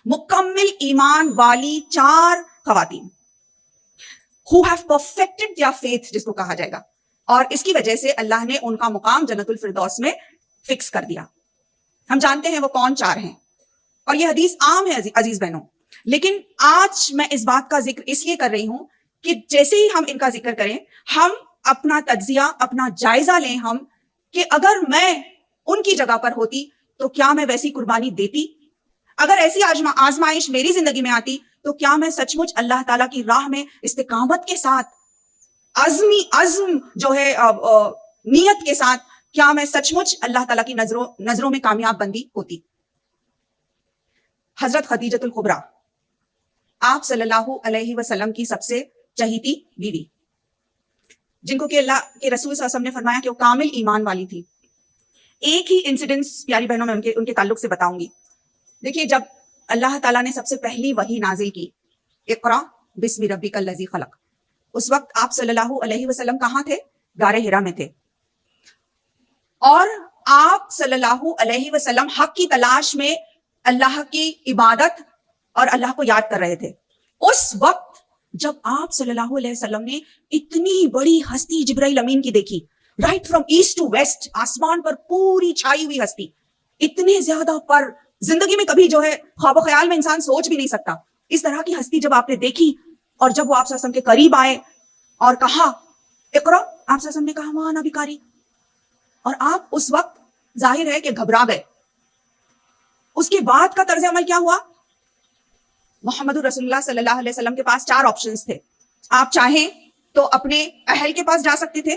مکمل ایمان والی 4 خواتین who have perfected their faith جس کو کہا جائے گا, اور اس کی وجہ سے اللہ نے ان کا مقام جنت الفردوس میں فکس کر دیا. ہم جانتے ہیں وہ کون 4 ہیں, اور یہ حدیث عام ہے عزیز بہنوں, لیکن آج میں اس بات کا ذکر اس لیے کر رہی ہوں کہ جیسے ہی ہم ان کا ذکر کریں, ہم اپنا تجزیہ, اپنا جائزہ لیں ہم کہ اگر میں ان کی جگہ پر ہوتی تو کیا میں ویسی قربانی دیتی, اگر ایسی آزمائش میری زندگی میں آتی تو کیا میں سچ مچ اللہ تعالیٰ کی راہ میں استقامت کے ساتھ, عزم جو ہے نیت کے ساتھ, کیا میں سچ مچ اللہ تعالیٰ کی نظروں میں کامیاب بندی ہوتی. حضرت خدیجۃ الکبریٰ, آپ صلی اللہ علیہ وسلم کی سب سے چہیتی بیوی, جن کو کہ اللہ کے رسول صلی اللہ علیہ وسلم نے فرمایا کہ وہ کامل ایمان والی تھی. ایک ہی انسیڈنس پیاری بہنوں میں ان کے تعلق سے بتاؤں گی. دیکھیے, جب اللہ تعالیٰ نے سب سے پہلی وحی نازل کی, اقرا بسم ربک الذی خلق, اس وقت آپ صلی اللہ علیہ وسلم کہاں تھے؟ غار حرا میں تھے, اور آپ صلی اللہ علیہ وسلم حق کی تلاش میں اللہ کی عبادت اور اللہ کو یاد کر رہے تھے. اس وقت جب آپ صلی اللہ علیہ وسلم نے اتنی بڑی ہستی جبرائیل امین کی دیکھی, right from east to west, آسمان پر پوری چھائی ہوئی ہستی, اتنے زیادہ پر زندگی میں کبھی جو ہے خواب و خیال میں انسان سوچ بھی نہیں سکتا, اس طرح کی ہستی جب آپ نے دیکھی, اور جب وہ آپ صلی اللہ علیہ وسلم کے قریب آئے اور کہا اقرا, آپ صلی اللہ علیہ وسلم نے کہا وہاں بیکاری, اور آپ اس وقت ظاہر ہے کہ گھبرا گئے. اس کے بعد کا طرز عمل کیا ہوا؟ محمد رسول اللہ صلی اللہ علیہ وسلم کے پاس 4 آپشنز تھے. آپ چاہیں تو اپنے اہل کے پاس جا سکتے تھے,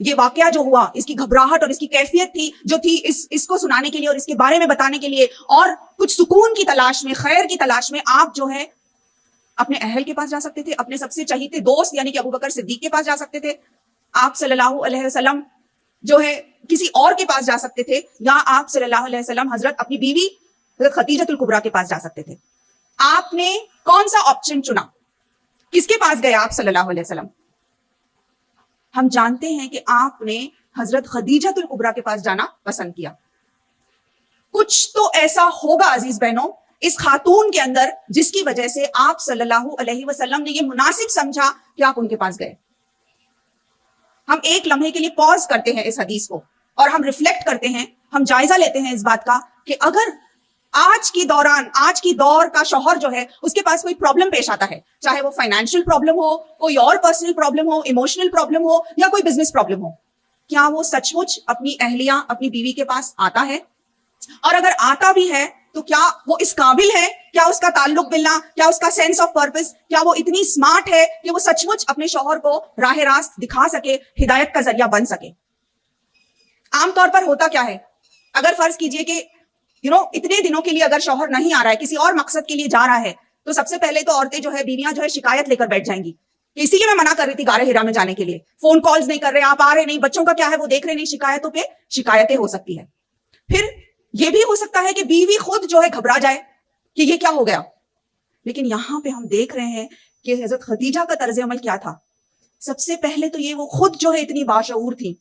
یہ واقعہ جو ہوا, اس کی گھبراہٹ اور اس کی کیفیت تھی جو تھی اس کو سنانے کے لیے اور اس کے بارے میں بتانے کے لیے, اور کچھ سکون کی تلاش میں, خیر کی تلاش میں آپ جو ہے اپنے اہل کے پاس جا سکتے تھے, اپنے سب سے چہیتے دوست یعنی کہ ابو بکر صدیق کے پاس جا سکتے تھے, آپ صلی اللہ علیہ وسلم جو ہے کسی اور کے پاس جا سکتے تھے, یا آپ صلی اللہ علیہ وسلم حضرت اپنی بیوی حضرت خدیجۃ الکبریٰ کے پاس جا سکتے تھے. آپ نے کون سا آپشن چنا؟ کس کے پاس گئے آپ صلی اللہ علیہ وسلم؟ ہم جانتے ہیں کہ آپ نے حضرت خدیجۃ الکبریٰ کے پاس جانا پسند کیا. کچھ تو ایسا ہوگا عزیز بہنوں اس خاتون کے اندر جس کی وجہ سے آپ صلی اللہ علیہ وسلم نے یہ مناسب سمجھا کہ آپ ان کے پاس گئے. ہم ایک لمحے کے لیے پاز کرتے ہیں اس حدیث کو, اور ہم ریفلیکٹ کرتے ہیں, ہم جائزہ لیتے ہیں اس بات کا کہ اگر آج کی دور کا شوہر جو ہے اس کے پاس کوئی پرابلم پیش آتا ہے, چاہے وہ فائنینشیل پرابلم ہو, کوئی اور پرسنل پرابلم ہو, ایموشنل پرابلم ہو, یا کوئی بزنس پرابلم ہو, کیا وہ سچ مچ اپنی اہلیہ اپنی بیوی کے پاس آتا ہے؟ اور اگر آتا بھی ہے تو کیا وہ اس قابل ہے, کیا اس کا تعلق باللہ, کیا اس کا سینس آف پرپس, کیا وہ اتنی اسمارٹ ہے کہ وہ سچ مچ اپنے شوہر کو راہ راست دکھا سکے, ہدایت کا ذریعہ بن سکے؟ عام طور پر ہوتا کیا ہے, اگر فرض کیجئے کہ اتنے دنوں کے لیے اگر شوہر نہیں آ رہا ہے, کسی اور مقصد کے لیے جا رہا ہے, تو سب سے پہلے تو عورتیں جو ہے, بیویاں جو ہے شکایت لے کر بیٹھ جائیں گی کہ اسی لیے میں منع کر رہی تھی غار حرا میں جانے کے لیے, فون کالز نہیں کر رہے, آپ آ رہے نہیں, بچوں کا کیا ہے وہ دیکھ رہے نہیں, شکایتوں پہ شکایتیں ہو سکتی ہے. پھر یہ بھی ہو سکتا ہے کہ بیوی خود جو ہے گھبرا جائے کہ یہ کیا ہو گیا. لیکن یہاں پہ ہم دیکھ رہے ہیں کہ حضرت خدیجہ کا طرز عمل کیا تھا. سب سے پہلے تو یہ وہ خود جو ہے اتنی باشعور تھی,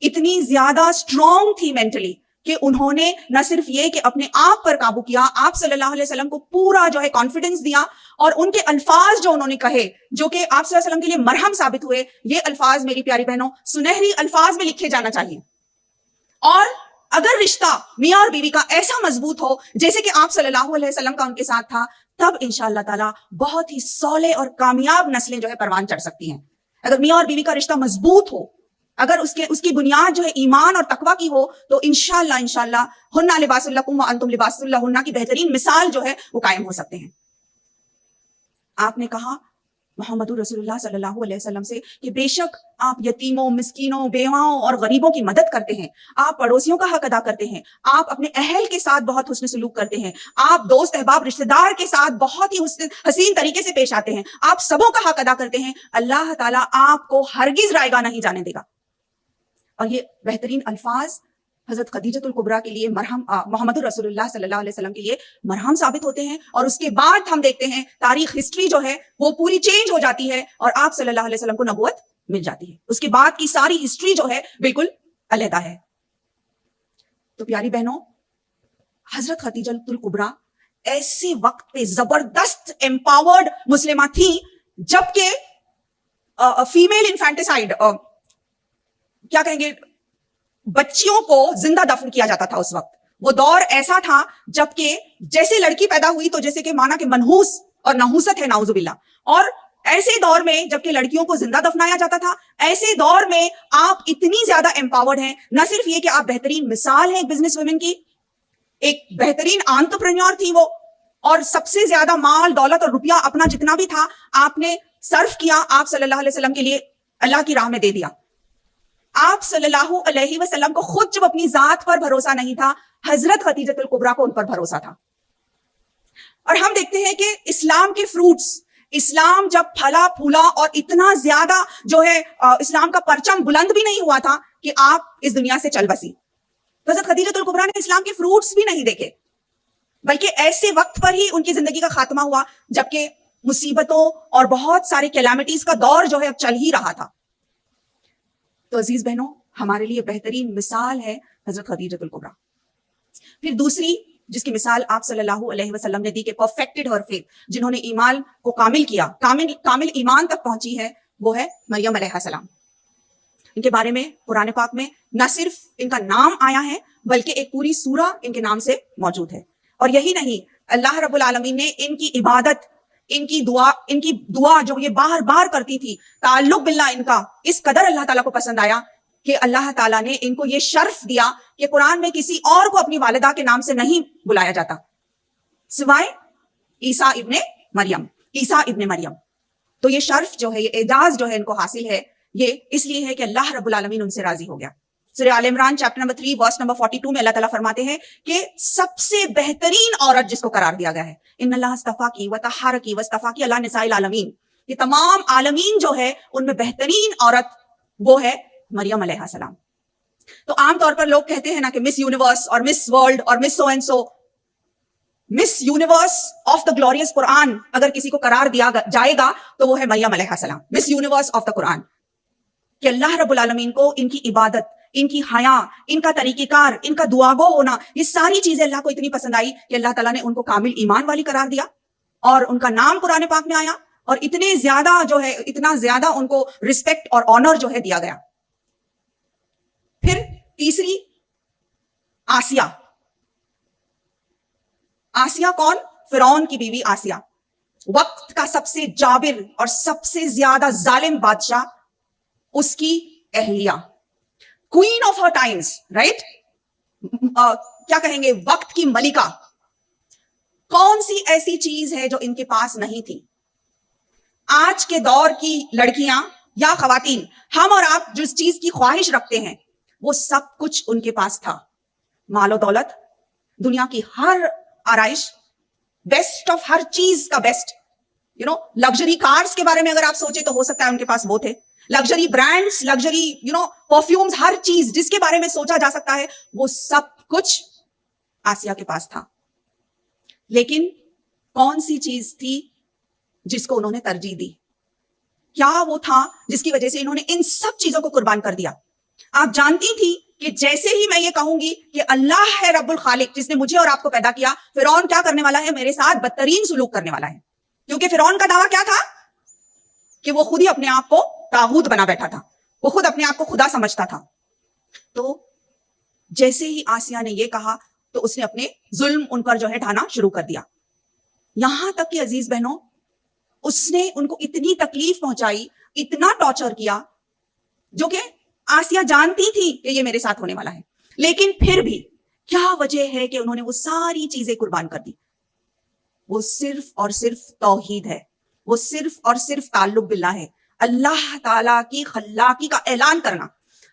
اتنی زیادہ اسٹرانگ تھی مینٹلی, کہ انہوں نے نہ صرف یہ کہ اپنے آپ پر قابو کیا, آپ صلی اللہ علیہ وسلم کو پورا جو ہے کانفیڈنس دیا, اور ان کے الفاظ جو انہوں نے کہے جو کہ آپ صلی اللہ علیہ وسلم کے لیے مرہم ثابت ہوئے, یہ الفاظ میری پیاری بہنوں سنہری الفاظ میں لکھے جانا چاہیے. اور اگر رشتہ میاں اور بیوی کا ایسا مضبوط ہو جیسے کہ آپ صلی اللہ علیہ وسلم کا ان کے ساتھ تھا, تب انشاءاللہ تعالیٰ بہت ہی صالح اور کامیاب نسلیں جو ہے پروان چڑھ سکتی ہیں. اگر میاں اور بیوی کا رشتہ مضبوط ہو, اگر اس کی بنیاد جو ہے ایمان اور تقوی کی ہو, تو انشاءاللہ ہن لباس لکم وانتم لباس لہن کی بہترین مثال جو ہے وہ قائم ہو سکتے ہیں. آپ نے کہا محمد رسول اللہ صلی اللہ علیہ وسلم سے کہ بے شک آپ یتیموں, مسکینوں, بیواؤں اور غریبوں کی مدد کرتے ہیں, آپ پڑوسیوں کا حق ادا کرتے ہیں, آپ اپنے اہل کے ساتھ بہت حسن سلوک کرتے ہیں, آپ دوست احباب رشتہ دار کے ساتھ بہت ہی حسین طریقے سے پیش آتے ہیں, آپ سبوں کا حق ادا کرتے ہیں, اللہ تعالیٰ آپ کو ہرگز رائیگاں نہیں جانے دے گا. اور یہ بہترین الفاظ حضرت خدیجۃ الکبریٰ کے لیے مرہم, محمد رسول اللہ صلی اللہ علیہ وسلم کے لیے مرہم ثابت ہوتے ہیں. اور اس کے بعد ہم دیکھتے ہیں تاریخ, ہسٹری جو ہے وہ پوری چینج ہو جاتی ہے, اور آپ صلی اللہ علیہ وسلم کو نبوت مل جاتی ہے. اس کے بعد کی ساری ہسٹری جو ہے بالکل علیحدہ ہے. تو پیاری بہنوں, حضرت خدیجۃ الکبریٰ ایسے وقت پہ زبردست امپاورڈ مسلمہ تھی جبکہ فیمیل انفینٹیسائڈ کیا کہیں گے بچیوں کو زندہ دفن کیا جاتا تھا اس وقت. وہ دور ایسا تھا جبکہ جیسے لڑکی پیدا ہوئی تو جیسے کہ مانا کہ منحوس اور نحوست ہے نعوذ باللہ, اور ایسے دور میں جبکہ لڑکیوں کو زندہ دفنایا جاتا تھا, ایسے دور میں آپ اتنی زیادہ امپاورڈ ہیں. نہ صرف یہ کہ آپ بہترین مثال ہیں ایک بزنس ویمن کی, ایک بہترین انٹرپرینیور تھی وہ, اور سب سے زیادہ مال دولت اور روپیہ اپنا جتنا بھی تھا آپ نے صرف کیا آپ صلی اللہ علیہ وسلم کے لیے, اللہ کی راہ میں دے دیا. آپ صلی اللہ علیہ وسلم کو خود جب اپنی ذات پر بھروسہ نہیں تھا, حضرت خدیجہ الکبریٰ کو ان پر بھروسہ تھا. اور ہم دیکھتے ہیں کہ اسلام کے فروٹس, اسلام جب پھلا پھولا اور اتنا زیادہ جو ہے اسلام کا پرچم بلند بھی نہیں ہوا تھا کہ آپ اس دنیا سے چل بسی, تو حضرت خدیجہ الکبریٰ نے اسلام کے فروٹس بھی نہیں دیکھے, بلکہ ایسے وقت پر ہی ان کی زندگی کا خاتمہ ہوا جبکہ مصیبتوں اور بہت سارے کیلامیٹیز کا دور جو ہے اب چل ہی رہا تھا. تو عزیز بہنوں, ہمارے لیے بہترین مثال ہے حضرت خدیجہ الکبریٰ. پھر دوسری جس کی مثال آپ صلی اللہ علیہ وسلم نے دی کہ پرفیکٹڈ ہر فیتھ, جنہوں نے ایمان کو کامل کیا, کامل ایمان تک پہنچی ہے, وہ ہے مریم علیہ السلام. ان کے بارے میں قرآن پاک میں نہ صرف ان کا نام آیا ہے بلکہ ایک پوری سورہ ان کے نام سے موجود ہے. اور یہی نہیں, اللہ رب العالمین نے ان کی عبادت, ان کی دعا جو یہ بار بار کرتی تھی, تعلق باللہ ان کا اس قدر اللہ تعالیٰ کو پسند آیا کہ اللہ تعالیٰ نے ان کو یہ شرف دیا کہ قرآن میں کسی اور کو اپنی والدہ کے نام سے نہیں بلایا جاتا سوائے عیسیٰ ابن مریم. تو یہ شرف جو ہے, یہ اعزاز جو ہے ان کو حاصل ہے, یہ اس لیے ہے کہ اللہ رب العالمین ان سے راضی ہو گیا. سورہ آل عمران چیپٹر نمبر 3 ورس نمبر 42 میں اللہ تعالیٰ فرماتے ہیں کہ سب سے بہترین عورت جس کو قرار دیا گیا ہے, ان اللہ استفاکی و طہرکی واصطفاکی علی نساء العالمین, یہ تمام عالمین جو ہے ان میں بہترین عورت وہ ہے مریم علیہ السلام. تو عام طور پر لوگ کہتے ہیں نا کہ مس یونیورس اور مس ورلڈ اور miss so and so, miss universe of the glorious قرآن اگر کسی کو قرار دیا جائے گا تو وہ ہے مریم علیہ السلام, مس یونیورس آف دا قرآن. کہ اللہ رب العالمین کو ان کی عبادت, ان کی حیا, ان کا طریقہ کار, ان کا دعا گو ہونا, یہ ساری چیزیں اللہ کو اتنی پسند آئی کہ اللہ تعالیٰ نے ان کو کامل ایمان والی قرار دیا, اور ان کا نام قرآن پاک میں آیا, اور اتنے زیادہ جو ہے, اتنا زیادہ ان کو رسپیکٹ اور آنر جو ہے دیا گیا. پھر تیسری آسیہ. آسیہ کون؟ فرعون کی بیوی آسیہ, وقت کا سب سے جابر اور سب سے زیادہ ظالم بادشاہ, اس کی اہلیہ, queen of her Times, right, کیا کہیں گے, وقت کی ملکہ. کون سی ایسی چیز ہے جو ان کے پاس نہیں تھی؟ آج کے دور کی لڑکیاں یا خواتین, ہم اور آپ جس چیز کی خواہش رکھتے ہیں وہ سب کچھ ان کے پاس تھا. مال و دولت, دنیا کی ہر آرائش, بیسٹ آف ہر چیز کا بیسٹ, لگژری کارز کے بارے میں اگر آپ سوچیں تو ہو سکتا ہے ان کے پاس وہ تھے, لگژری برانڈز, لگژری پرفیومز, ہر چیز جس کے بارے میں سوچا جا سکتا ہے وہ سب کچھ آسیہ کے پاس تھا. لیکن کون سی چیز تھی جس کو انہوں نے ترجیح دی؟ کیا وہ تھا جس کی وجہ سے انہوں نے ان سب چیزوں کو قربان کر دیا؟ آپ جانتی تھی کہ جیسے ہی میں یہ کہوں گی کہ اللہ ہے رب الخالق جس نے مجھے اور آپ کو پیدا کیا, فرعون کیا کرنے والا ہے؟ میرے ساتھ بدترین سلوک کرنے والا ہے. کیونکہ فرعون کا دعویٰ کیا تھا کہ وہ خود ہی اپنے آپ کو طاغوت بنا بیٹھا تھا, وہ خود اپنے آپ کو خدا سمجھتا تھا. تو جیسے ہی آسیہ نے یہ کہا تو اس نے اپنے ظلم ان پر جو ہے ڈھانا شروع کر دیا. یہاں تک کہ عزیز بہنوں, اس نے ان کو اتنی تکلیف پہنچائی, اتنا ٹارچر کیا, جو کہ آسیہ جانتی تھی کہ یہ میرے ساتھ ہونے والا ہے, لیکن پھر بھی کیا وجہ ہے کہ انہوں نے وہ ساری چیزیں قربان کر دی؟ وہ صرف اور صرف توحید ہے, وہ صرف اور صرف تعلق باللہ ہے, اللہ تعالیٰ کی خلاقی کا اعلان کرنا.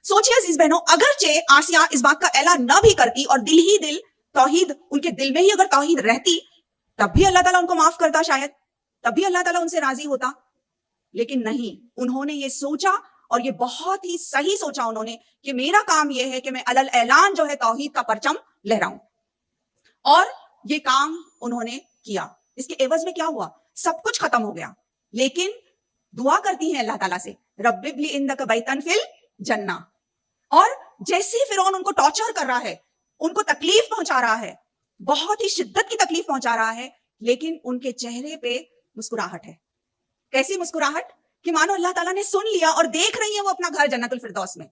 سوچیے عزیز بہنوں, اگرچہ آسیہ اس بات کا اعلان نہ بھی کرتی اور دل ہی دل توحید, ان کے دل میں ہی اگر توحید رہتی, تب بھی اللہ تعالیٰ ان کو معاف کرتا, شاید تب بھی اللہ تعالیٰ ان سے راضی ہوتا. لیکن نہیں, انہوں نے یہ سوچا, اور یہ بہت ہی صحیح سوچا انہوں نے, کہ میرا کام یہ ہے کہ میں علل اعلان جو ہے توحید کا پرچم لہراؤں. اور یہ کام انہوں نے کیا. اس کے عوض میں کیا ہوا؟ سب کچھ ختم ہو گیا. لیکن دعا کرتی ہیں اللہ تعالیٰ سے, رب ابنی عندک بیتن فی الجنہ. اور جیسے فرعون ان کو ٹارچر کر رہا ہے, ان کو تکلیف پہنچا رہا ہے, بہت ہی شدت کی تکلیف پہنچا رہا ہے، لیکن ان کے چہرے پہ مسکراہٹ ہے. کیسی مسکراہٹ؟ کہ مانو اللہ تعالیٰ نے سن لیا اور دیکھ رہی ہیں وہ اپنا گھر جنت الفردوس میں.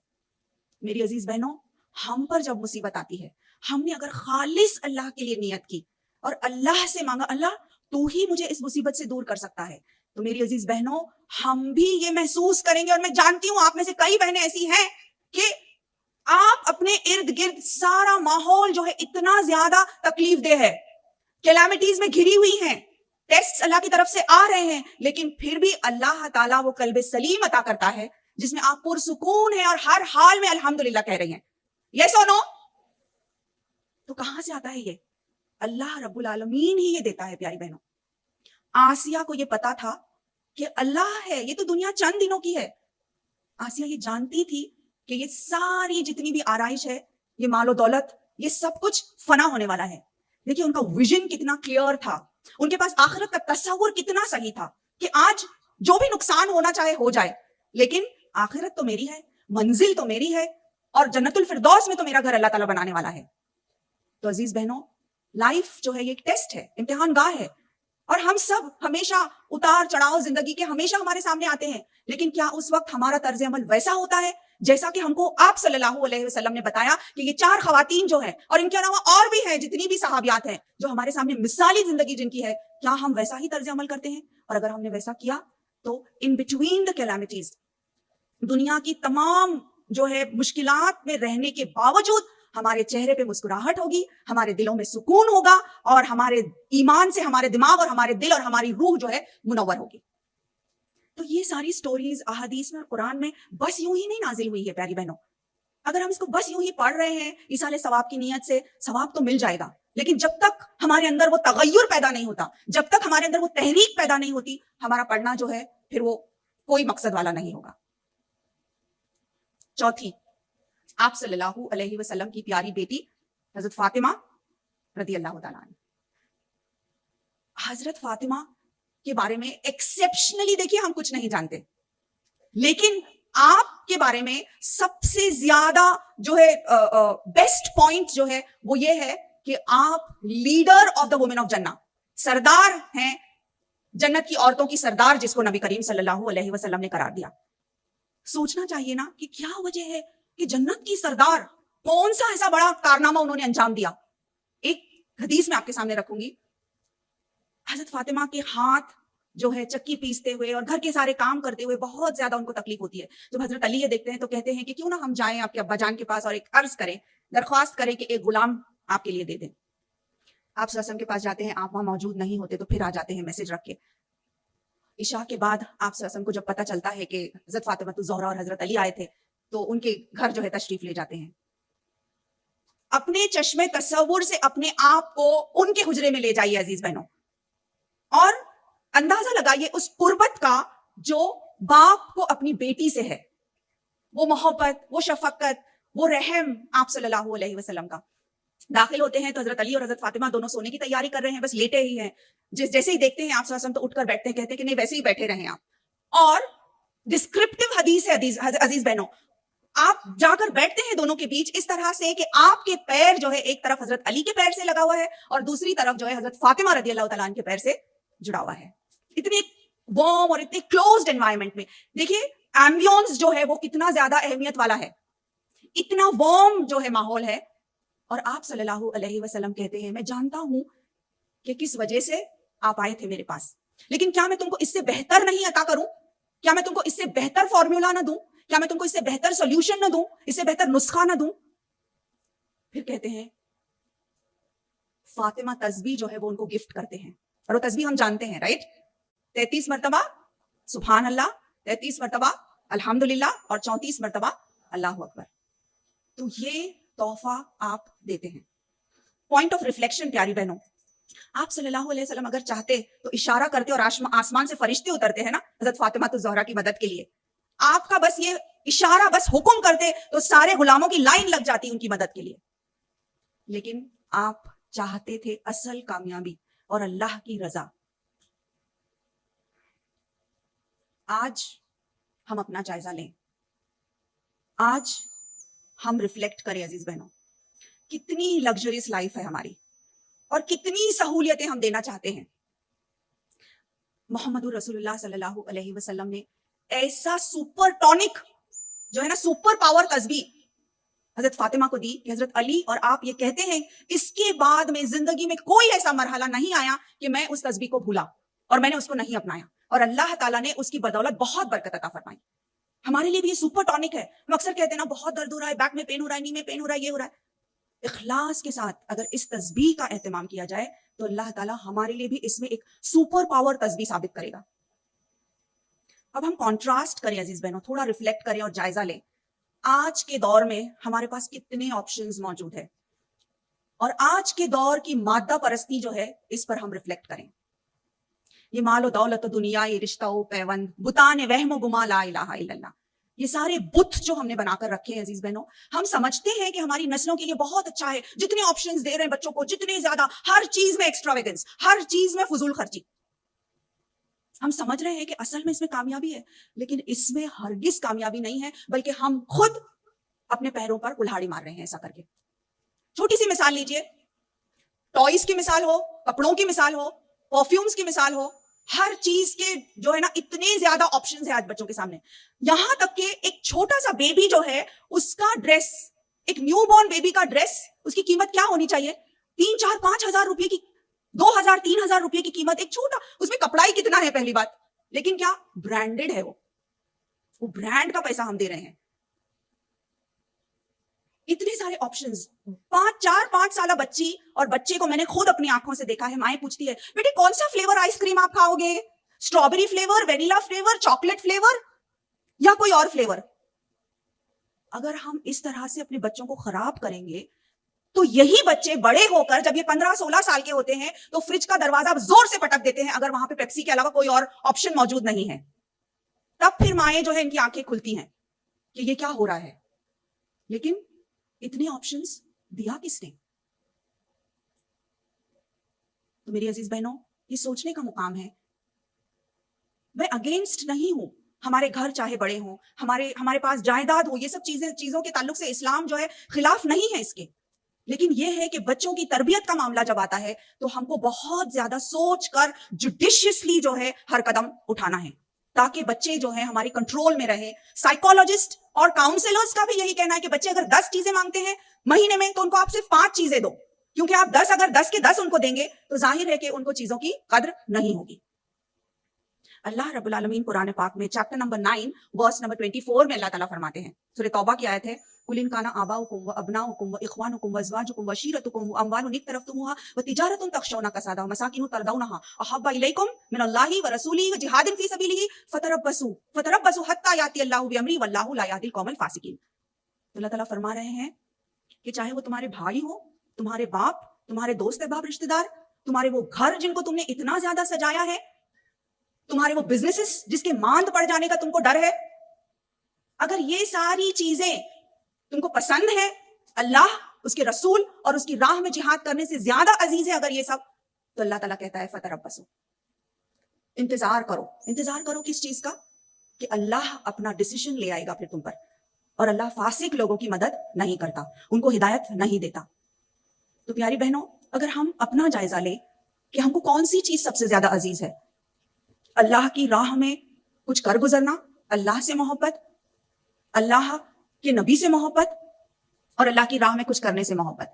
میری عزیز بہنوں، ہم پر جب مصیبت آتی ہے، ہم نے اگر خالص اللہ کے لیے نیت کی اور اللہ سے مانگا اللہ تو ہی مجھے اس مصیبت سے دور کر سکتا ہے، تو میری عزیز بہنوں ہم بھی یہ محسوس کریں گے. اور میں جانتی ہوں آپ میں سے کئی بہنیں ایسی ہیں کہ آپ اپنے ارد گرد سارا ماحول جو ہے اتنا زیادہ تکلیف دہ ہے، کیلامیٹیز میں گھری ہوئی ہیں، ٹیسٹ اللہ کی طرف سے آ رہے ہیں، لیکن پھر بھی اللہ تعالیٰ وہ قلب سلیم عطا کرتا ہے جس میں آپ پرسکون ہیں اور ہر حال میں الحمدللہ کہہ رہی ہیں. یس اور نو؟ تو کہاں سے آتا ہے یہ؟ اللہ رب العالمین ہی یہ دیتا ہے. پیاری بہنوں، آسیہ کو یہ پتا تھا کہ اللہ ہے، یہ تو دنیا چند دنوں کی ہے. آسیہ یہ جانتی تھی کہ یہ ساری جتنی بھی آرائش ہے، یہ مال و دولت، یہ سب کچھ فنا ہونے والا ہے. دیکھیے ان کا ویژن کتنا کلیئر تھا، ان کے پاس آخرت کا تصور کتنا صحیح تھا کہ آج جو بھی نقصان ہونا چاہے ہو جائے، لیکن آخرت تو میری ہے، منزل تو میری ہے، اور جنت الفردوس میں تو میرا گھر اللہ تعالیٰ بنانے والا ہے. تو عزیز بہنوں، لائف جو ہے یہ ایک ٹیسٹ ہے، امتحان گاہ ہے، اور ہم سب ہمیشہ اتار چڑھاؤ زندگی کے ہمیشہ ہمارے سامنے آتے ہیں، لیکن کیا اس وقت ہمارا طرز عمل ویسا ہوتا ہے جیسا کہ ہم کو آپ صلی اللہ علیہ وسلم نے بتایا کہ یہ 4 خواتین جو ہیں، اور ان کے علاوہ اور بھی ہیں جتنی بھی صحابیات ہیں جو ہمارے سامنے مثالی زندگی جن کی ہے، کیا ہم ویسا ہی طرز عمل کرتے ہیں؟ اور اگر ہم نے ویسا کیا تو ان بٹوین دا کیلامیٹیز، دنیا کی تمام جو ہے مشکلات میں رہنے کے باوجود ہمارے چہرے پہ مسکراہٹ ہوگی، ہمارے دلوں میں سکون ہوگا، اور ہمارے ایمان سے ہمارے دماغ اور ہمارے دل اور ہماری روح جو ہے منور ہوگی. تو یہ ساری سٹوریز احادیث میں اور قرآن میں بس یوں ہی نہیں نازل ہوئی ہے پیاری بہنوں. اگر ہم اس کو بس یوں ہی پڑھ رہے ہیں ایصال ثواب کی نیت سے، ثواب تو مل جائے گا، لیکن جب تک ہمارے اندر وہ تغیر پیدا نہیں ہوتا، جب تک ہمارے اندر وہ تحریک پیدا نہیں ہوتی، ہمارا پڑھنا جو ہے پھر وہ کوئی مقصد والا نہیں ہوگا. چوتھی، آپ صلی اللہ علیہ وسلم کی پیاری بیٹی حضرت فاطمہ رضی اللہ تعالیٰ عنہ. حضرت فاطمہ کے بارے میں ایکسیپشنلی دیکھیے ہم کچھ نہیں جانتے، لیکن آپ کے بارے میں سب سے زیادہ جو ہے بیسٹ پوائنٹ جو ہے وہ یہ ہے کہ آپ leader of the woman of جنہ، سردار ہیں جنت کی عورتوں کی سردار، جس کو نبی کریم صلی اللہ علیہ وسلم نے قرار دیا. سوچنا چاہیے نا کہ کیا وجہ ہے کہ جنت کی سردار، کون سا ایسا بڑا کارنامہ انہوں نے انجام دیا. ایک حدیث میں آپ کے سامنے رکھوں گی. حضرت فاطمہ کے ہاتھ جو ہے چکی پیستے ہوئے اور گھر کے سارے کام کرتے ہوئے بہت زیادہ ان کو تکلیف ہوتی ہے. جب حضرت علی یہ دیکھتے ہیں تو کہتے ہیں کہ کیوں نہ ہم جائیں آپ کے ابا جان کے پاس اور ایک عرض کریں، درخواست کریں کہ ایک غلام آپ کے لیے دے دیں. آپ صلی اللہ علیہ وسلم کے پاس جاتے ہیں، آپ وہاں موجود نہیں ہوتے، تو پھر آ جاتے ہیں میسج رکھ کے. عشاء کے بعد آپ صلی اللہ علیہ وسلم کو جب پتہ چلتا ہے کہ حضرت فاطمہ الزہرا اور حضرت علی آئے تھے، تو ان کے گھر جو ہے تشریف لے جاتے ہیں. اپنے چشمے تصور سے اپنے آپ کو ان کے حجرے میں لے جائیے عزیز بہنوں، اور اندازہ لگائیے اس قربت کا جو باپ کو اپنی بیٹی سے ہے، وہ محبت، وہ شفقت، وہ رحم آپ صلی اللہ علیہ وسلم کا. داخل ہوتے ہیں تو حضرت علی اور حضرت فاطمہ دونوں سونے کی تیاری کر رہے ہیں، بس لیٹے ہی ہیں. جیسے ہی دیکھتے ہیں آپ صلی اللہ علیہ وسلم تو اٹھ کر بیٹھتے ہیں، کہتے ہیں کہ نہیں ویسے ہی بیٹھے رہیں آپ. اور ڈسکرپٹیو حدیث ہے عزیز بہنوں، آپ جا کر بیٹھتے ہیں دونوں کے بیچ اس طرح سے کہ آپ کے پیر جو ہے ایک طرف حضرت علی کے پیر سے لگا ہوا ہے اور دوسری طرف جو ہے حضرت فاطمہ رضی اللہ تعالیٰ عنہ کے پیر سے جڑا ہوا ہے. اتنے وارم اور اتنے کلوزڈ انوائرمنٹ میں دیکھیے ایمبیونس جو ہے وہ کتنا زیادہ اہمیت والا ہے، اتنا وارم جو ہے ماحول ہے. اور آپ صلی اللہ علیہ وسلم کہتے ہیں میں جانتا ہوں کہ کس وجہ سے آپ آئے تھے میرے پاس، لیکن کیا میں تم کو اس سے بہتر نہیں عطا کروں؟ کیا میں تم کو اس سے بہتر فارمولا نہ دوں؟ کیا میں تم کو اس سے بہتر سولوشن نہ دوں، اس سے بہتر نسخہ نہ دوں؟ پھر کہتے ہیں فاطمہ تسبیح جو ہے وہ ان کو گفٹ کرتے ہیں، اور وہ تسبیح ہم جانتے ہیں رائٹ، 33 مرتبہ سبحان اللہ، 33 مرتبہ الحمدللہ، اور 34 مرتبہ اللہ اکبر. تو یہ تحفہ آپ دیتے ہیں. پوائنٹ آف ریفلیکشن پیاری بہنوں، آپ صلی اللہ علیہ وسلم اگر چاہتے تو اشارہ کرتے اور آسمان سے فرشتے اترتے ہیں نا حضرت فاطمہ الزہرا کی مدد کے لیے. آپ کا بس یہ اشارہ بس حکم کرتے تو سارے غلاموں کی لائن لگ جاتی ان کی مدد کے لیے. لیکن آپ چاہتے تھے اصل کامیابی اور اللہ کی رضا. آج ہم اپنا جائزہ لیں، آج ہم ریفلیکٹ کریں عزیز بہنوں، کتنی لگژریس لائف ہے ہماری، اور کتنی سہولیتیں ہم دینا چاہتے ہیں. محمد رسول اللہ صلی اللہ علیہ وسلم نے ایسا سپر ٹونک جو ہے نا, سپر پاور تسبیح حضرت فاطمہ کو دی کہ حضرت علی اور آپ یہ کہتے ہیں اس کے بعد میں زندگی میں کوئی ایسا مرحلہ نہیں آیا کہ میں اس تسبیح کو بھولا اور میں نے اس کو نہیں اپنایا, اور اللہ تعالیٰ نے اس کی بدولت بہت برکت عطا فرمائی. ہمارے لیے بھی یہ سپر ٹونک ہے. ہم اکثر کہتے ہیں نا بہت درد ہو رہا ہے, بیک میں پین ہو رہا ہے, نی میں پین ہو رہا ہے, یہ ہو رہا ہے. اخلاص کے ساتھ اگر اس تسبیح کا اہتمام کیا جائے تو اللہ تعالیٰ ہمارے لیے بھی اس میں ایک سپر پاور تسبیح ثابت کرے گا. اب ہم کانٹراسٹ کریں عزیز بہنوں, تھوڑا ریفلیکٹ کریں اور جائزہ لیں. آج کے دور میں ہمارے پاس کتنے آپشنز موجود ہیں, اور آج کے دور کی مادہ پرستی جو ہے اس پر ہم ریفلیکٹ کریں. یہ مال و دولت و دنیا, یہ رشتہ و پیوند, بتان وہم و گما لا الہ الا اللہ, یہ سارے بت جو ہم نے بنا کر رکھے ہیں عزیز بہنوں, ہم سمجھتے ہیں کہ ہماری نسلوں کے لیے بہت اچھا ہے, جتنے آپشنز دے رہے ہیں بچوں کو, جتنے زیادہ, ہر چیز میں ایکسٹراویگنس, ہر چیز میں فضول خرچی. ہم سمجھ رہے ہیں کہ اصل میں اس میں کامیابی ہے, لیکن اس میں ہرگز کامیابی نہیں ہے, بلکہ ہم خود اپنے پیروں پر کلہاڑی مار رہے ہیں ایسا کر کے. چھوٹی سی مثال لیجئے, ٹوائز کی مثال ہو, کپڑوں کی مثال ہو, پرفیومز کی مثال ہو, ہر چیز کے جو ہے نا اتنے زیادہ آپشنز ہیں آج بچوں کے سامنے. یہاں تک کہ ایک چھوٹا سا بیبی جو ہے اس کا ڈریس, ایک نیو بورن بیبی کا ڈریس, اس کی قیمت کیا ہونی چاہیے؟ 3, 4, 5 ہزار روپے کی, 2,000, 3,000 روپے کی قیمت. ایک چھوٹا, اس میں کپڑا ہی کتنا ہے پہلی بات, لیکن کیا برانڈیڈ ہے, وہ برانڈ کا پیسہ ہم دے رہے ہیں. اتنے سارے آپشنز. 4-5 سالہ بچی اور بچے کو میں نے خود اپنی آنکھوں سے دیکھا ہے, مائیں پوچھتی ہے بیٹے کون سا فلیور آئس کریم آپ کھاؤ گے, strawberry flavour, vanilla flavour, chocolate flavour یا کوئی اور فلیور. اگر ہم اس طرح سے اپنے بچوں کو خراب کریں گے تو یہی بچے بڑے ہو کر جب یہ 15-16 سال کے ہوتے ہیں تو فریج کا دروازہ زور سے پٹک دیتے ہیں اگر وہاں پہ پیپسی کے علاوہ کوئی اور آپشن موجود نہیں ہے. تب پھر مائیں جو ہے ان کی آنکھیں کھلتی ہیں کہ یہ کیا ہو رہا ہے. لیکن اتنے آپشنز دیا کس نے؟ تو میری عزیز بہنوں, یہ سوچنے کا مقام ہے. میں اگینسٹ نہیں ہوں, ہمارے گھر چاہے بڑے ہوں, ہمارے پاس جائیداد ہو, یہ سب چیزوں کے تعلق سے اسلام جو ہے خلاف نہیں ہے اس کے. لیکن یہ ہے کہ بچوں کی تربیت کا معاملہ جب آتا ہے تو ہم کو بہت زیادہ سوچ کر جوڈیشیسلی جو ہے ہر قدم اٹھانا ہے تاکہ بچے جو ہیں ہماری کنٹرول میں رہیں. سائیکولوجسٹ اور کاؤنسلرز کا بھی یہی کہنا ہے کہ بچے اگر 10 چیزیں مانگتے ہیں مہینے میں تو ان کو آپ صرف 5 چیزیں دو, کیونکہ آپ 10 کے 10 ان کو دیں گے تو ظاہر ہے کہ ان کو چیزوں کی قدر نہیں ہوگی. اللہ رب العالمین قرآن پاک میں چیپٹر نمبر 9 ورس نمبر 24 میں اللہ تعالیٰ فرماتے ہیں, سورہ توبہ کی آیت ہے, قل ان کان آباؤکم وابناؤکم واخوانکم وازواجکم وعشیرتکم واموال اقترفتموها وتجارۃ تخشون کسادها ومساکن ترضونها احب الیکم من اللہ ورسولہ وجہاد فی سبیلہ فتربصوا حتی یاتی اللہ بامرہ واللہ لا یہدی القوم الفاسقین. اللہ تعالیٰ فرما رہے ہیں کہ چاہے وہ تمہارے بھائی ہو, تمہارے باپ, تمہارے دوست احباب رشتہ دار, تمہارے وہ گھر جن کو تم نے اتنا زیادہ سجایا ہے, تمہارے وہ بزنسز جس کے ماند پڑ جانے کا تم کو ڈر ہے, اگر یہ ساری چیزیں تم کو پسند ہے, اللہ, اس کے رسول اور اس کی راہ میں جہاد کرنے سے زیادہ عزیز ہے اگر یہ سب, تو اللہ تعالیٰ کہتا ہے فتربصوا, انتظار کرو. انتظار کرو کس چیز کا؟ کہ اللہ اپنا ڈیسیژن لے آئے گا پھر تم پر, اور اللہ فاسق لوگوں کی مدد نہیں کرتا, ان کو ہدایت نہیں دیتا. تو پیاری بہنوں, اگر ہم اپنا جائزہ لیں کہ ہم کو کون سی چیز سب سے زیادہ عزیز ہے, اللہ کی راہ میں کچھ کر گزرنا, اللہ سے محبت, اللہ کے نبی سے محبت, اور اللہ کی راہ میں کچھ کرنے سے محبت.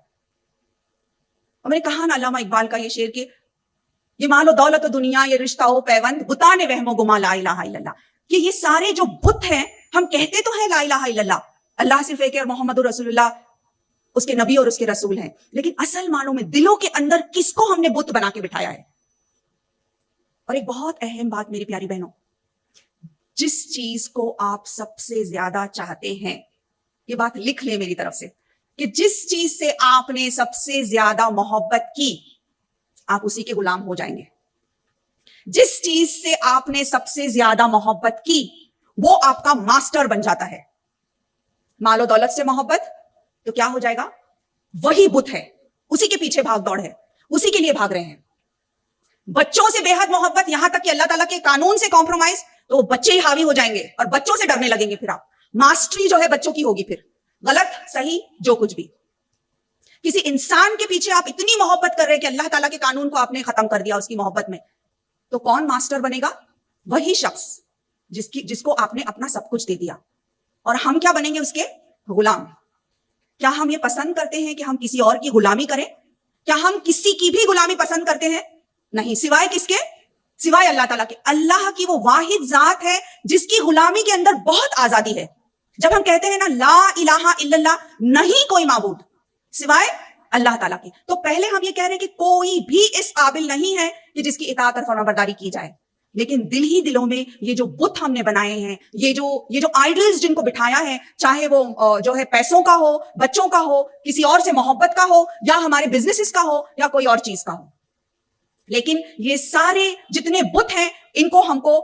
اور میں نے کہا نا علامہ اقبال کا یہ شعر کہ یہ مال و دولت و دنیا, یہ رشتہ و پیوند, بتان وہم و گما لا الہ الا اللہ, کہ یہ سارے جو بت ہیں, ہم کہتے تو ہیں لا الہ الا اللہ, اللہ صرف ایک ہے اور محمد رسول اللہ اس کے نبی اور اس کے رسول ہیں, لیکن اصل معنوں میں دلوں کے اندر کس کو ہم نے بت بنا کے بٹھایا ہے. اور ایک بہت اہم بات میری پیاری بہنوں, جس چیز کو آپ سب سے زیادہ چاہتے ہیں, یہ بات لکھ لیں میری طرف سے, کہ جس چیز سے آپ نے سب سے زیادہ محبت کی آپ اسی کے غلام ہو جائیں گے. جس چیز سے آپ نے سب سے زیادہ محبت کی وہ آپ کا ماسٹر بن جاتا ہے. مال و دولت سے محبت تو کیا ہو جائے گا؟ وہی بت ہے, اسی کے پیچھے بھاگ دوڑ ہے, اسی کے لیے بھاگ رہے ہیں. بچوں سے بے حد محبت, یہاں تک کہ اللہ تعالیٰ کے قانون سے کمپرومائز, تو بچے ہی حاوی ہو جائیں گے اور بچوں سے ڈرنے لگیں گے. پھر آپ ماسٹری جو ہے بچوں کی ہوگی, پھر غلط صحیح جو کچھ بھی. کسی انسان کے پیچھے آپ اتنی محبت کر رہے ہیں کہ اللہ تعالیٰ کے قانون کو آپ نے ختم کر دیا اس کی محبت میں, تو کون ماسٹر بنے گا؟ وہی شخص جس کو آپ نے اپنا سب کچھ دے دیا. اور ہم کیا بنیں گے؟ اس کے غلام. کیا ہم یہ پسند کرتے ہیں کہ ہم کسی اور کی غلامی کریں؟ کیا ہم کسی کی بھی غلامی پسند کرتے ہیں؟ نہیں. سوائے کس کے؟ سوائے اللہ تعالیٰ کے. اللہ کی وہ واحد ذات ہے جس کی غلامی کے اندر بہت آزادی ہے. جب ہم کہتے ہیں نا لا الہ الا اللہ, نہیں کوئی معبود سوائے اللہ تعالیٰ کے, تو پہلے ہم یہ کہہ رہے ہیں کہ کوئی بھی اس قابل نہیں ہے کہ جس کی اطاعت اور فرمانبرداری کی جائے. لیکن دل ہی دلوں میں یہ جو بت ہم نے بنائے ہیں, یہ جو آئیڈلز جن کو بٹھایا ہے, چاہے وہ جو ہے پیسوں کا ہو, بچوں کا ہو, کسی اور سے محبت کا ہو, یا ہمارے بزنسز کا ہو, یا کوئی اور چیز کا ہو, لیکن یہ سارے جتنے بت ہیں ان کو ہم کو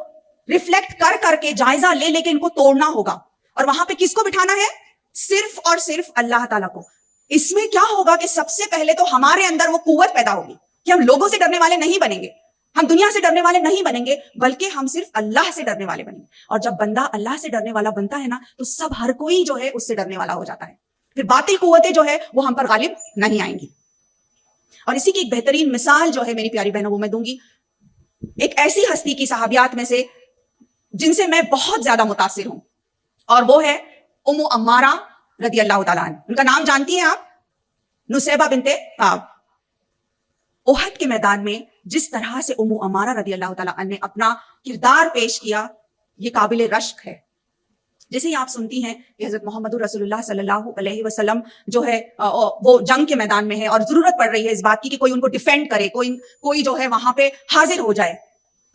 ریفلیکٹ کر کے جائزہ لے کے ان کو توڑنا ہوگا. اور وہاں پہ کس کو بٹھانا ہے؟ صرف اور صرف اللہ تعالیٰ کو. اس میں کیا ہوگا کہ سب سے پہلے تو ہمارے اندر وہ قوت پیدا ہوگی کہ ہم لوگوں سے ڈرنے والے نہیں بنیں گے, ہم دنیا سے ڈرنے والے نہیں بنیں گے, بلکہ ہم صرف اللہ سے ڈرنے والے بنیں گے. اور جب بندہ اللہ سے ڈرنے والا بنتا ہے نا, تو سب ہر کوئی جو ہے اس سے ڈرنے والا ہو جاتا ہے. پھر باطل قوتیں جو ہے وہ ہم پر غالب نہیں آئیں گی. اور اسی کی ایک بہترین مثال جو ہے میری پیاری بہنوں وہ میں دوں گی, ایک ایسی ہستی کی صحابیات میں سے جن سے میں بہت زیادہ متاثر ہوں, اور وہ ہے ام عمارہ رضی اللہ تعالیٰ عنہ. ان کا نام جانتی ہیں آپ؟ نصیبہ بنت کعب. احد کے میدان میں جس طرح سے ام عمارہ رضی اللہ تعالیٰ عنہ نے اپنا کردار پیش کیا, یہ قابل رشک ہے. جیسے ہی آپ سنتی ہیں کہ حضرت محمد رسول اللہ صلی اللہ علیہ وسلم جو ہے وہ جنگ کے میدان میں ہے اور ضرورت پڑ رہی ہے اس بات کی کہ کوئی ان کو ڈیفینڈ کرے, کوئی جو ہے وہاں پہ حاضر ہو جائے,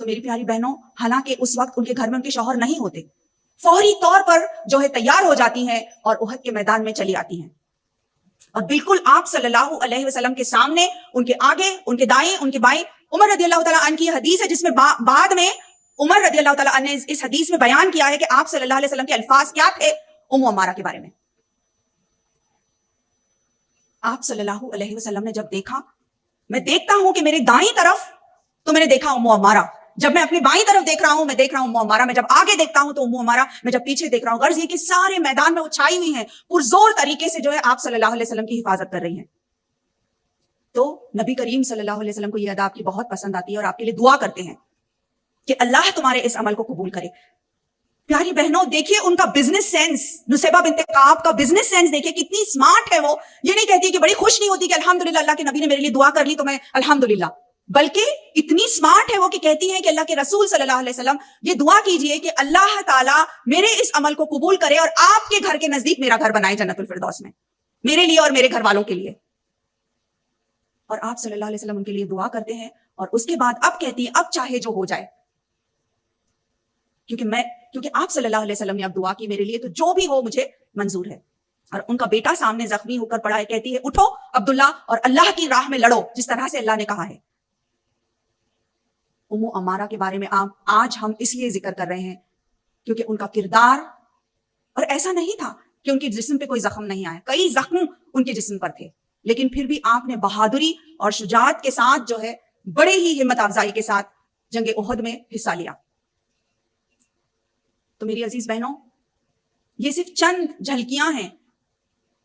تو میری پیاری بہنوں, حالانکہ اس وقت ان کے گھر میں ان کے شوہر نہیں ہوتے, فوری طور پر جو ہے تیار ہو جاتی ہیں اور احد کے میدان میں چلی آتی ہیں. اور بالکل آپ صلی اللہ علیہ وسلم کے سامنے, ان کے آگے, ان کے دائیں, ان کے بائیں, عمر رضی اللہ تعالیٰ عنہ کی حدیث ہے جس میں بعد میں عمر رضی اللہ تعالیٰ عنہ نے اس حدیث میں بیان کیا ہے کہ آپ صلی اللہ علیہ وسلم کے الفاظ کیا تھے ام عمارہ کے بارے میں. آپ صلی اللہ علیہ وسلم نے جب دیکھا, میں دیکھتا ہوں کہ میرے دائیں طرف تو میں نے دیکھا ام عمارہ, جب میں اپنی بائیں طرف دیکھ رہا ہوں میں دیکھ رہا ہوں ام عمارہ, میں جب آگے دیکھتا ہوں تو ام عمارہ, میں جب پیچھے دیکھ رہا ہوں. غرض یہ کہ سارے میدان میں وہ چھائی ہوئی ہیں, پرزور طریقے سے جو ہے آپ صلی اللہ علیہ وسلم کی حفاظت کر رہی ہیں. تو نبی کریم صلی اللہ علیہ وسلم کو یہ ادا آپ کی بہت پسند آتی ہے اور آپ کے لیے دعا کرتے ہیں کہ اللہ تمہارے اس عمل کو قبول کرے. پیاری بہنوں, دیکھیے ان کا بزنس سینس, نصیبہ بنت کعب کا بزنس سینس دیکھیے کتنی اسمارٹ ہے. وہ یہ نہیں کہتی کہ بڑی خوش نہیں ہوتی کہ الحمدللہ اللہ کے نبی نے میرے لیے دعا کر لی تو میں الحمدللہ, بلکہ اتنی اسمارٹ ہے وہ کہ کہتی ہے کہ اللہ کے رسول صلی اللہ علیہ وسلم یہ دعا کیجئے کہ اللہ تعالیٰ میرے اس عمل کو قبول کرے اور آپ کے گھر کے نزدیک میرا گھر بنائے جنت الفردوس میں, میرے لیے اور میرے گھر والوں کے لیے. اور آپ صلی اللہ علیہ وسلم ان کے لیے دعا کرتے ہیں اور اس کے بعد اب کہتی ہیں اب چاہے جو ہو جائے, کیونکہ آپ صلی اللہ علیہ وسلم نے اب دعا کی میرے لیے, تو جو بھی ہو مجھے منظور ہے. اور ان کا بیٹا سامنے زخمی ہو کر پڑا ہے, کہتی ہے اٹھو عبداللہ اور اللہ کی راہ میں لڑو جس طرح سے اللہ نے کہا ہے. ام عمارہ کے بارے میں آج ہم اس لیے ذکر کر رہے ہیں کیونکہ ان کا کردار, اور ایسا نہیں تھا کہ ان کے جسم پہ کوئی زخم نہیں آیا, کئی زخم ان کے جسم پر تھے, لیکن پھر بھی آپ نے بہادری اور شجاعت کے ساتھ جو ہے بڑے ہی ہمت افزائی کے ساتھ جنگ احد میں حصہ لیا. تو میری عزیز بہنوں, یہ صرف چند جھلکیاں ہیں.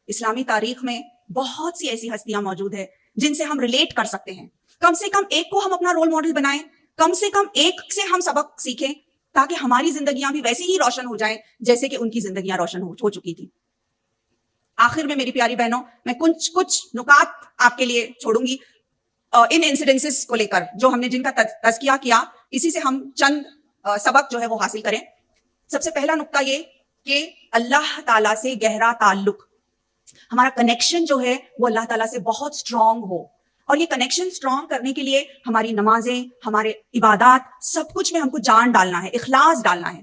اسلامی تاریخ میں بہت سی ایسی ہستیاں موجود ہیں جن سے ہم ریلیٹ کر سکتے ہیں. کم سے کم ایک کو ہم اپنا رول ماڈل بنائیں, کم سے کم ایک سے ہم سبق سیکھیں تاکہ ہماری زندگیاں بھی ویسے ہی روشن ہو جائیں جیسے کہ ان کی زندگیاں روشن ہو چکی تھی. آخر میں میری پیاری بہنوں, میں کچھ نکات آپ کے لیے چھوڑوں گی ان انسیڈنسز کو لے کر جو ہم نے جن کا تذکیہ کیا, اسی سے ہم چند سبق جو ہے وہ حاصل کریں. سب سے پہلا نقطہ یہ کہ اللہ تعالیٰ سے گہرا تعلق, ہمارا کنیکشن جو ہے وہ اللہ تعالیٰ سے بہت اسٹرانگ ہو. اور یہ کنیکشن اسٹرانگ کرنے کے لیے ہماری نمازیں, ہمارے عبادات, سب کچھ میں ہم کو جان ڈالنا ہے, اخلاص ڈالنا ہے.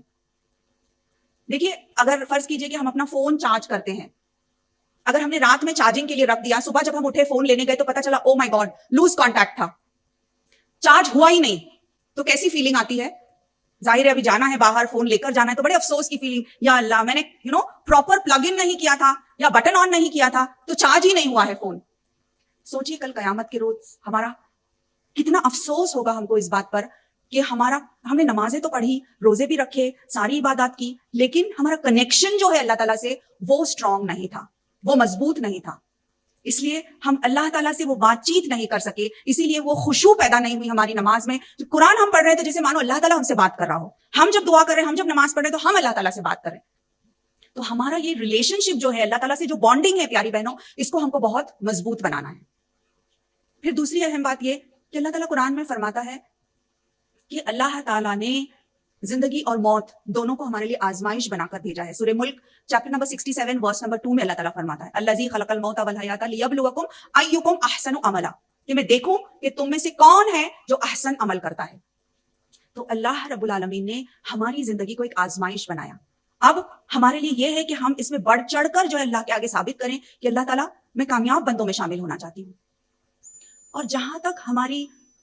دیکھیے اگر فرض کیجئے کہ ہم اپنا فون چارج کرتے ہیں, اگر ہم نے رات میں چارجنگ کے لیے رکھ دیا, صبح جب ہم اٹھے فون لینے گئے تو پتا چلا او مائی گاڈ لوز کانٹیکٹ تھا, چارج ہوا ہی نہیں, تو کیسی فیلنگ آتی ہے؟ ظاہر ہے ابھی جانا ہے باہر, فون لے کر جانا ہے, تو بڑے افسوس کی فیلنگ, یا اللہ میں نے پراپر پلگ ان نہیں کیا تھا یا بٹن آن نہیں کیا تھا تو چارج ہی نہیں ہوا ہے فون. سوچیے کل قیامت کے روز ہمارا کتنا افسوس ہوگا ہم کو اس بات پر کہ ہم نے نمازیں تو پڑھی, روزے بھی رکھے, ساری عبادات کی, لیکن ہمارا کنیکشن جو ہے اللہ تعالیٰ سے وہ اسٹرانگ نہیں تھا, وہ مضبوط نہیں تھا. اس لیے ہم اللہ تعالیٰ سے وہ بات چیت نہیں کر سکے, اسی لیے وہ خشوع پیدا نہیں ہوئی ہماری نماز میں. جو قرآن ہم پڑھ رہے ہیں تو جیسے مانو اللہ تعالیٰ ہم سے بات کر رہا ہو. ہم جب دعا کر رہے ہیں, ہم جب نماز پڑھ رہے ہیں تو ہم اللہ تعالیٰ سے بات کر رہے ہیں. تو ہمارا یہ ریلیشن شپ جو ہے اللہ تعالیٰ سے جو بانڈنگ ہے پیاری بہنوں, اس کو ہم کو بہت مضبوط بنانا ہے. پھر دوسری اہم بات یہ کہ اللہ تعالیٰ قرآن میں فرماتا ہے کہ اللہ تعالیٰ نے زندگی اور موت دونوں کو ہمارے لیے آزمائش بنا کر بھیجا ہے. سورہ ملک چیپٹر نمبر 67 ورس نمبر 2 میں اللہ تعالیٰ فرماتا ہے الذی خلق الموت والحیات لیبلوکم ایکم احسن عملا, کہ میں دیکھوں کہ تم میں سے کون ہے جو احسن عمل کرتا ہے. تو اللہ رب العالمین نے ہماری زندگی کو ایک آزمائش بنایا. اب ہمارے لیے یہ ہے کہ ہم اس میں بڑھ چڑھ کر جو ہے اللہ کے آگے ثابت کریں کہ اللہ تعالیٰ میں کامیاب بندوں میں شامل ہونا چاہتی ہوں. اور جہاں تک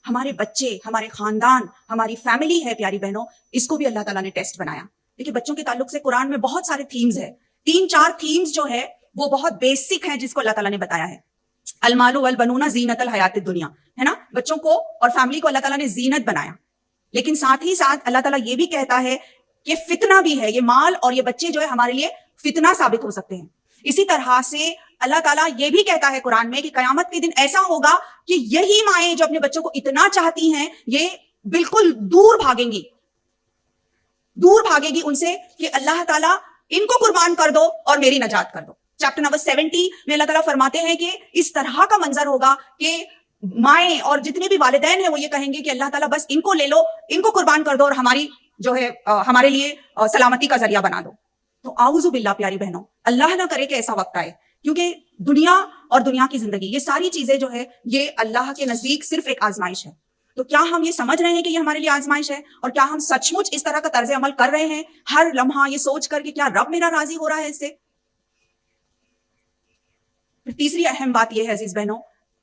ہمارے بچے, ہمارے خاندان, ہماری فیملی ہے پیاری بہنوں, اس کو بھی اللہ تعالیٰ نے ٹیسٹ بنایا. دیکھیے بچوں کے تعلق سے قرآن میں بہت سارے تھیمز ہیں. 3-4 تھیمز جو ہے وہ بہت بیسک ہیں جس کو اللہ تعالیٰ نے بتایا ہے. المال والبنون زینت الحیات الدنیا, ہے نا, بچوں کو اور فیملی کو اللہ تعالیٰ نے زینت بنایا. لیکن ساتھ ہی ساتھ اللہ تعالیٰ یہ بھی کہتا ہے کہ فتنہ بھی ہے, یہ مال اور یہ بچے جو ہے ہمارے لیے فتنہ ثابت ہو سکتے ہیں. اسی طرح سے اللہ تعالیٰ یہ بھی کہتا ہے قرآن میں کہ قیامت کے دن ایسا ہوگا کہ یہی مائیں جو اپنے بچوں کو اتنا چاہتی ہیں یہ بالکل دور بھاگیں گی ان سے کہ اللہ تعالیٰ ان کو قربان کر دو اور میری نجات کر دو. چیپٹر نمبر 70 میں اللہ تعالیٰ فرماتے ہیں کہ اس طرح کا منظر ہوگا کہ مائیں اور جتنے بھی والدین ہیں وہ یہ کہیں گے کہ اللہ تعالیٰ بس ان کو لے لو, ان کو قربان کر دو اور ہماری جو ہے ہمارے لیے سلامتی کا ذریعہ بنا دو. تو اعوذ باللہ پیاری بہنوں, اللہ نہ کرے کہ ایسا وقت آئے, کیونکہ دنیا اور دنیا کی زندگی یہ ساری چیزیں جو ہے یہ اللہ کے نزدیک صرف ایک آزمائش ہے. تو کیا ہم یہ سمجھ رہے ہیں کہ یہ ہمارے لیے آزمائش ہے, اور کیا ہم سچ مچ اس طرح کا طرز عمل کر رہے ہیں ہر لمحہ یہ سوچ کر کہ کیا رب میرا راضی ہو رہا ہے اس سے. پھر تیسری اہم بات یہ ہے عزیز بہنوں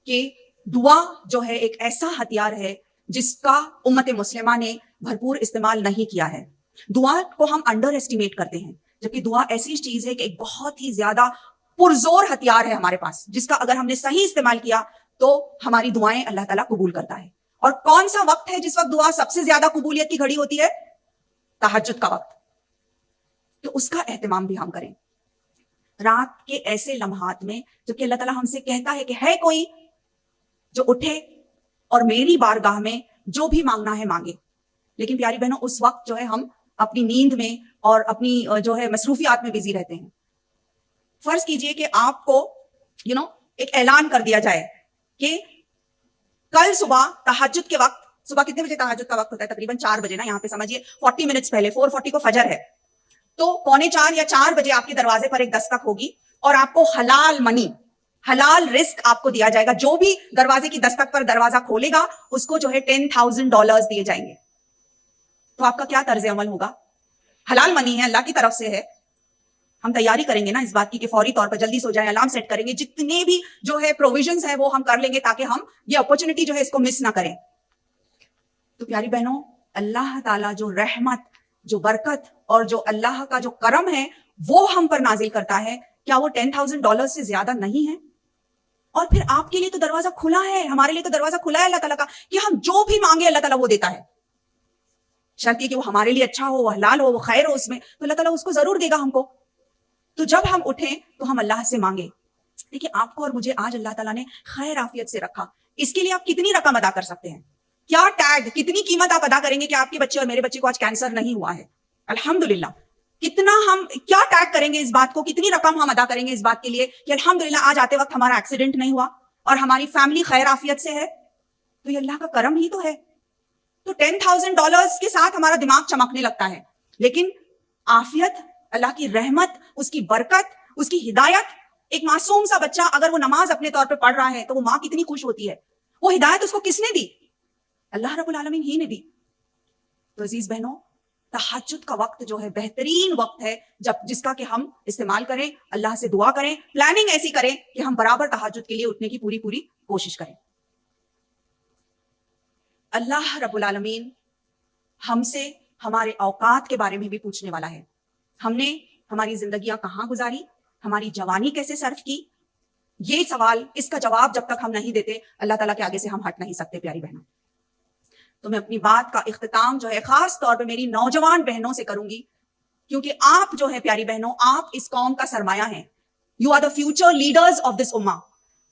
کہ دعا جو ہے ایک ایسا ہتھیار ہے جس کا امت مسلمہ نے بھرپور استعمال نہیں کیا ہے. دعا کو ہم انڈر ایسٹیمیٹ کرتے ہیں, جبکہ دعا ایسی چیز ہے کہ ایک بہت ہی زیادہ پرزور ہتھیار ہے ہمارے پاس, جس کا اگر ہم نے صحیح استعمال کیا تو ہماری دعائیں اللہ تعالیٰ قبول کرتا ہے. اور کون سا وقت ہے جس وقت دعا سب سے زیادہ قبولیت کی گھڑی ہوتی ہے؟ تہجد کا وقت. تو اس کا اہتمام بھی ہم کریں رات کے ایسے لمحات میں جبکہ اللہ تعالیٰ ہم سے کہتا ہے کہ ہے کوئی جو اٹھے اور میری بارگاہ میں جو بھی مانگنا ہے مانگے. لیکن پیاری بہنوں اس وقت جو ہے ہم اپنی نیند میں اور اپنی جو ہے مصروفیات میں بزی رہتے ہیں. فرض کیجئے کہ آپ کو ایک اعلان کر دیا جائے کہ کل صبح تہجد کے وقت, صبح کتنے بجے تہجد کا وقت ہوتا ہے؟ تقریباً 4 بجے نا, یہاں پہ سمجھیے 40 منٹس پہلے 4:40 کو فجر ہے, تو 3:45 یا 4 بجے آپ کے دروازے پر ایک دستک ہوگی اور آپ کو حلال منی, حلال رزق آپ کو دیا جائے گا. جو بھی دروازے کی دستک پر دروازہ کھولے گا اس کو جو ہے $10,000 دیے جائیں گے. تو آپ کا کیا طرز عمل ہوگا؟ حلال منی ہے, اللہ کی طرف سے ہے, ہم تیاری کریں گے نا اس بات کی کہ فوری طور پر جلدی سو جائیں, الارم سیٹ کریں گے, جتنے بھی جو ہے پروویژنز ہیں وہ ہم کر لیں گے تاکہ ہم یہ اپرچونٹی جو ہے اس کو مس نہ کریں. تو پیاری بہنوں اللہ تعالیٰ جو رحمت, جو برکت اور جو اللہ کا جو کرم ہے وہ ہم پر نازل کرتا ہے, کیا وہ $10,000 سے زیادہ نہیں ہے؟ اور پھر آپ کے لیے تو دروازہ کھلا ہے, ہمارے لیے تو دروازہ کھلا ہے اللہ تعالیٰ کا کہ ہم جو بھی مانگے اللہ تعالیٰ وہ دیتا ہے. شرط یہ کہ وہ ہمارے لیے اچھا ہو, وہ حلال ہو, وہ خیر ہو, اس میں تو اللہ تعالیٰ اس کو ضرور دے گا ہم کو. تو جب ہم اٹھیں تو ہم اللہ سے مانگے. دیکھیے آپ کو اور مجھے آج اللہ تعالیٰ نے خیر عافیت سے رکھا, اس کے لیے آپ کتنی رقم ادا کر سکتے ہیں؟ کیا ٹیگ, کتنی قیمت آپ ادا کریں گے کہ آپ کے بچے اور میرے بچے کو آج کینسر نہیں ہوا ہے؟ الحمدللہ. کتنا ہم کیا ٹیگ کریں گے اس بات کو, کتنی رقم ہم ادا کریں گے اس بات کے لیے کہ الحمدللہ آج آتے وقت ہمارا ایکسیڈنٹ نہیں ہوا اور ہماری فیملی خیر عافیت سے ہے. تو یہ اللہ کا کرم ہی تو ہے. تو $10,000 کے ساتھ ہمارا دماغ چمکنے لگتا ہے, لیکن عافیت, اللہ کی رحمت, اس کی برکت, اس کی ہدایت, ایک معصوم سا بچہ اگر وہ نماز اپنے طور پہ پڑھ رہا ہے تو وہ ماں کتنی خوش ہوتی ہے. وہ ہدایت اس کو کس نے دی؟ اللہ رب العالمین ہی نے دی. تو عزیز بہنوں تہجد کا وقت جو ہے بہترین وقت ہے جس کا کہ ہم استعمال کریں, اللہ سے دعا کریں, پلاننگ ایسی کریں کہ ہم برابر تہجد کے لیے اٹھنے کی پوری کوشش کریں. اللہ رب العالمین ہم سے ہمارے اوقات کے بارے میں بھی پوچھنے والا ہے. ہم نے ہماری زندگیاں کہاں گزاری, ہماری جوانی کیسے صرف کی؟ یہ سوال, اس کا جواب جب تک ہم نہیں دیتے اللہ تعالیٰ کے آگے سے ہم ہٹ نہیں سکتے پیاری بہنوں. تو میں اپنی بات کا اختتام جو ہے خاص طور پہ میری نوجوان بہنوں سے کروں گی, کیونکہ آپ جو ہے پیاری بہنوں آپ اس قوم کا سرمایہ ہیں. You are the future leaders of this امہ.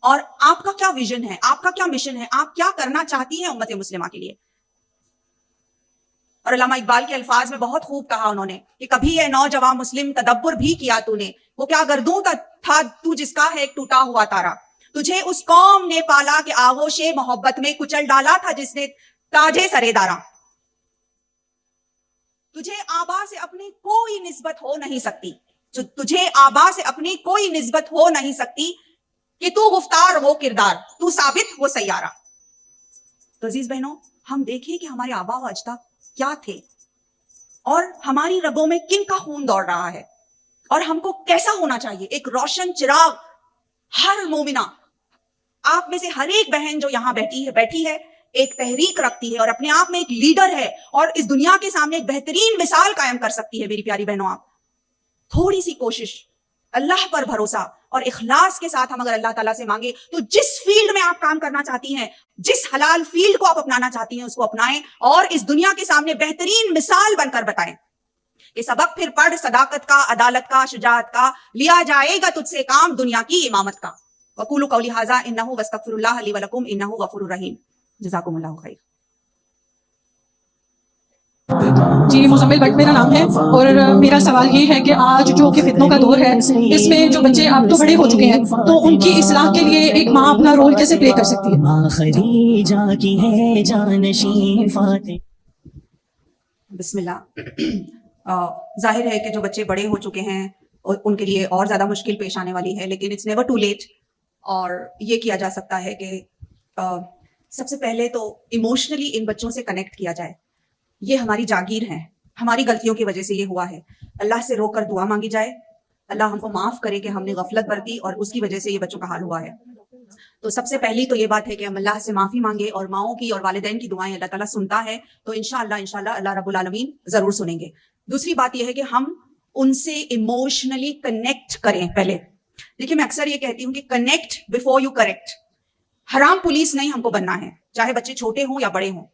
اور آپ کا کیا ویژن ہے, آپ کا کیا مشن ہے, آپ کیا کرنا چاہتی ہیں امت مسلمہ کے لیے. اور علامہ اقبال کے الفاظ میں بہت خوب کہا انہوں نے کہ کبھی اے نوجوان مسلم تدبر بھی کیا تو نے, وہ کیا گردوں کا تھا تو جس کا ہے ایک ٹوٹا ہوا تارا, تجھے اس قوم نے پالا کہ آغوش محبت میں کچل ڈالا تھا جس نے تاجے سرے دارا. تجھے آبا سے اپنی کوئی نسبت ہو نہیں سکتی, تجھے آبا سے اپنی کوئی نسبت ہو نہیں سکتی, کہ تو گفتار وہ کردار, تو ثابت وہ سیارہ. تو عزیز بہنوں, ہم دیکھیں کہ ہمارے آبا و اجداد کیا تھے اور ہماری رگوں میں کن کا خون دوڑ رہا ہے, اور ہم کو کیسا ہونا چاہیے. ایک روشن چراغ ہر مومنہ, آپ میں سے ہر ایک بہن جو یہاں بیٹھی ہے ایک تحریک رکھتی ہے اور اپنے آپ میں ایک لیڈر ہے اور اس دنیا کے سامنے ایک بہترین مثال قائم کر سکتی ہے. میری پیاری بہنوں, آپ تھوڑی سی کوشش, اللہ پر بھروسہ اور اخلاص کے ساتھ ہم اگر اللہ تعالیٰ سے مانگے تو جس فیلڈ میں آپ کام کرنا چاہتی ہیں, جس حلال فیلڈ کو آپ اپنانا چاہتی ہیں, اس کو اپنائیں اور اس دنیا کے سامنے بہترین مثال بن کر بتائیں کہ سبق پھر پڑھ صداقت کا, عدالت کا, شجاعت کا, لیا جائے گا تجھ سے کام دنیا کی امامت کا. وقولوا قولی ھذا انہ واستغفر اللہ لی ولکم انہ غفور رحیم. جزاکم اللہ خیر. جی, مزمل بٹ میرا نام ہے, اور میرا سوال یہ ہے کہ آج جو کہ فتنوں کا دور ہے, اس میں جو بچے اب تو بڑے ہو چکے ہیں, تو ان کی اصلاح کے لیے ایک ماں اپنا رول کیسے پلے کر سکتی ہے؟ بسم اللہ. ظاہر ہے کہ جو بچے بڑے ہو چکے ہیں ان کے لیے اور زیادہ مشکل پیش آنے والی ہے, لیکن اٹس نیور ٹو لیٹ. اور یہ کیا جا سکتا ہے کہ سب سے پہلے تو ایموشنلی ان بچوں سے کنیکٹ کیا جائے. یہ ہماری جاگیر ہے, ہماری غلطیوں کی وجہ سے یہ ہوا ہے. اللہ سے رو کر دعا مانگی جائے, اللہ ہم کو معاف کرے کہ ہم نے غفلت برتی اور اس کی وجہ سے یہ بچوں کا حال ہوا ہے. تو سب سے پہلی تو یہ بات ہے کہ ہم اللہ سے معافی مانگے, اور ماؤں کی اور والدین کی دعائیں اللہ تعالیٰ سنتا ہے, تو انشاءاللہ اللہ رب العالمین ضرور سنیں گے. دوسری بات یہ ہے کہ ہم ان سے ایموشنلی کنیکٹ کریں. پہلے دیکھیے, میں اکثر یہ کہتی ہوں کہ کنیکٹ بیفور یو کریکٹ. حرام پولیس نہیں ہم کو بننا ہے, چاہے بچے چھوٹے ہوں یا بڑے ہوں.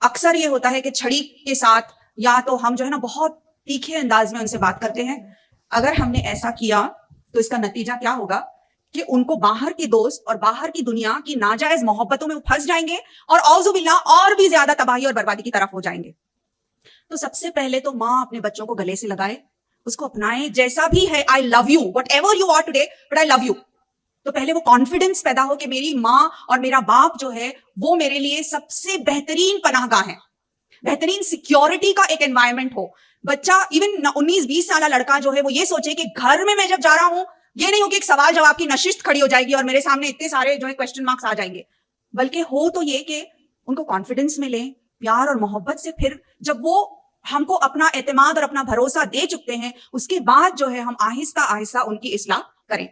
اکثر یہ ہوتا ہے کہ چھڑی کے ساتھ یا تو ہم جو ہے نا بہت تیکھے انداز میں ان سے بات کرتے ہیں. اگر ہم نے ایسا کیا تو اس کا نتیجہ کیا ہوگا کہ ان کو باہر کے دوست اور باہر کی دنیا کی ناجائز محبتوں میں پھنس جائیں گے, اور اعوذ باللہ اور بھی زیادہ تباہی اور بربادی کی طرف ہو جائیں گے. تو سب سے پہلے تو ماں اپنے بچوں کو گلے سے لگائے, اس کو اپنائے جیسا بھی ہے. I love you whatever you are today, but I love you. تو پہلے وہ کانفیڈنس پیدا ہو کہ میری ماں اور میرا باپ جو ہے وہ میرے لیے سب سے بہترین پناہ گاہ ہے, بہترین سیکیورٹی کا ایک انوائرمنٹ ہو. بچہ ایون 19-20 سالہ لڑکا جو ہے وہ یہ سوچے کہ گھر میں جب جا رہا ہوں, یہ نہیں ہو کہ ایک سوال جواب کی نشست کھڑی ہو جائے گی اور میرے سامنے اتنے سارے جو ہے کوسچن مارکس آ جائیں گے, بلکہ ہو تو یہ کہ ان کو کانفیڈنس میں لیں, پیار اور محبت سے. پھر جب وہ ہم کو اپنا اعتماد اور اپنا بھروسہ دے چکتے ہیں, اس کے بعد جو ہے ہم آہستہ آہستہ ان کی اصلاح کریں.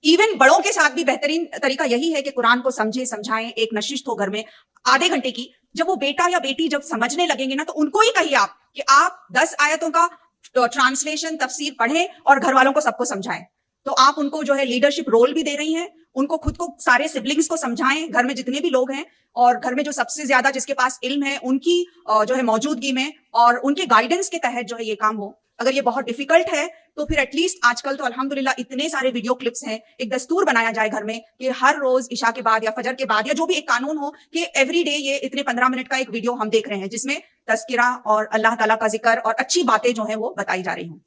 ایون بڑوں کے ساتھ بھی بہترین طریقہ یہی ہے کہ قرآن کو سمجھائیں, ایک نشست ہو گھر میں آدھے گھنٹے کی. جب وہ بیٹا یا بیٹی جب سمجھنے لگیں گے نا, تو ان کو ہی کہیے آپ کہ آپ 10 آیتوں کا ٹرانسلیشن تفسیر پڑھیں اور گھر والوں کو سب کو سمجھائیں. تو آپ ان کو جو ہے لیڈرشپ رول بھی دے رہی ہیں, ان کو خود کو سارے سبلنگز کو سمجھائیں, گھر میں جتنے بھی لوگ ہیں, اور گھر میں جو سب سے زیادہ جس کے پاس علم ہے ان کی جو ہے موجودگی میں اور ان کے گائیڈنس کے تحت جو ہے یہ کام ہو. اگر یہ بہت ڈیفیکلٹ ہے تو پھر ایٹ لیسٹ آج کل تو الحمدللہ اتنے سارے ویڈیو کلپس ہیں, ایک دستور بنایا جائے گھر میں کہ ہر روز عشاء کے بعد یا فجر کے بعد یا جو بھی ایک قانون ہو کہ ایوری ڈے یہ اتنے 15 منٹ کا ایک ویڈیو ہم دیکھ رہے ہیں جس میں تذکرہ اور اللہ تعالیٰ کا ذکر اور اچھی باتیں جو ہیں وہ بتائی جا رہی ہوں.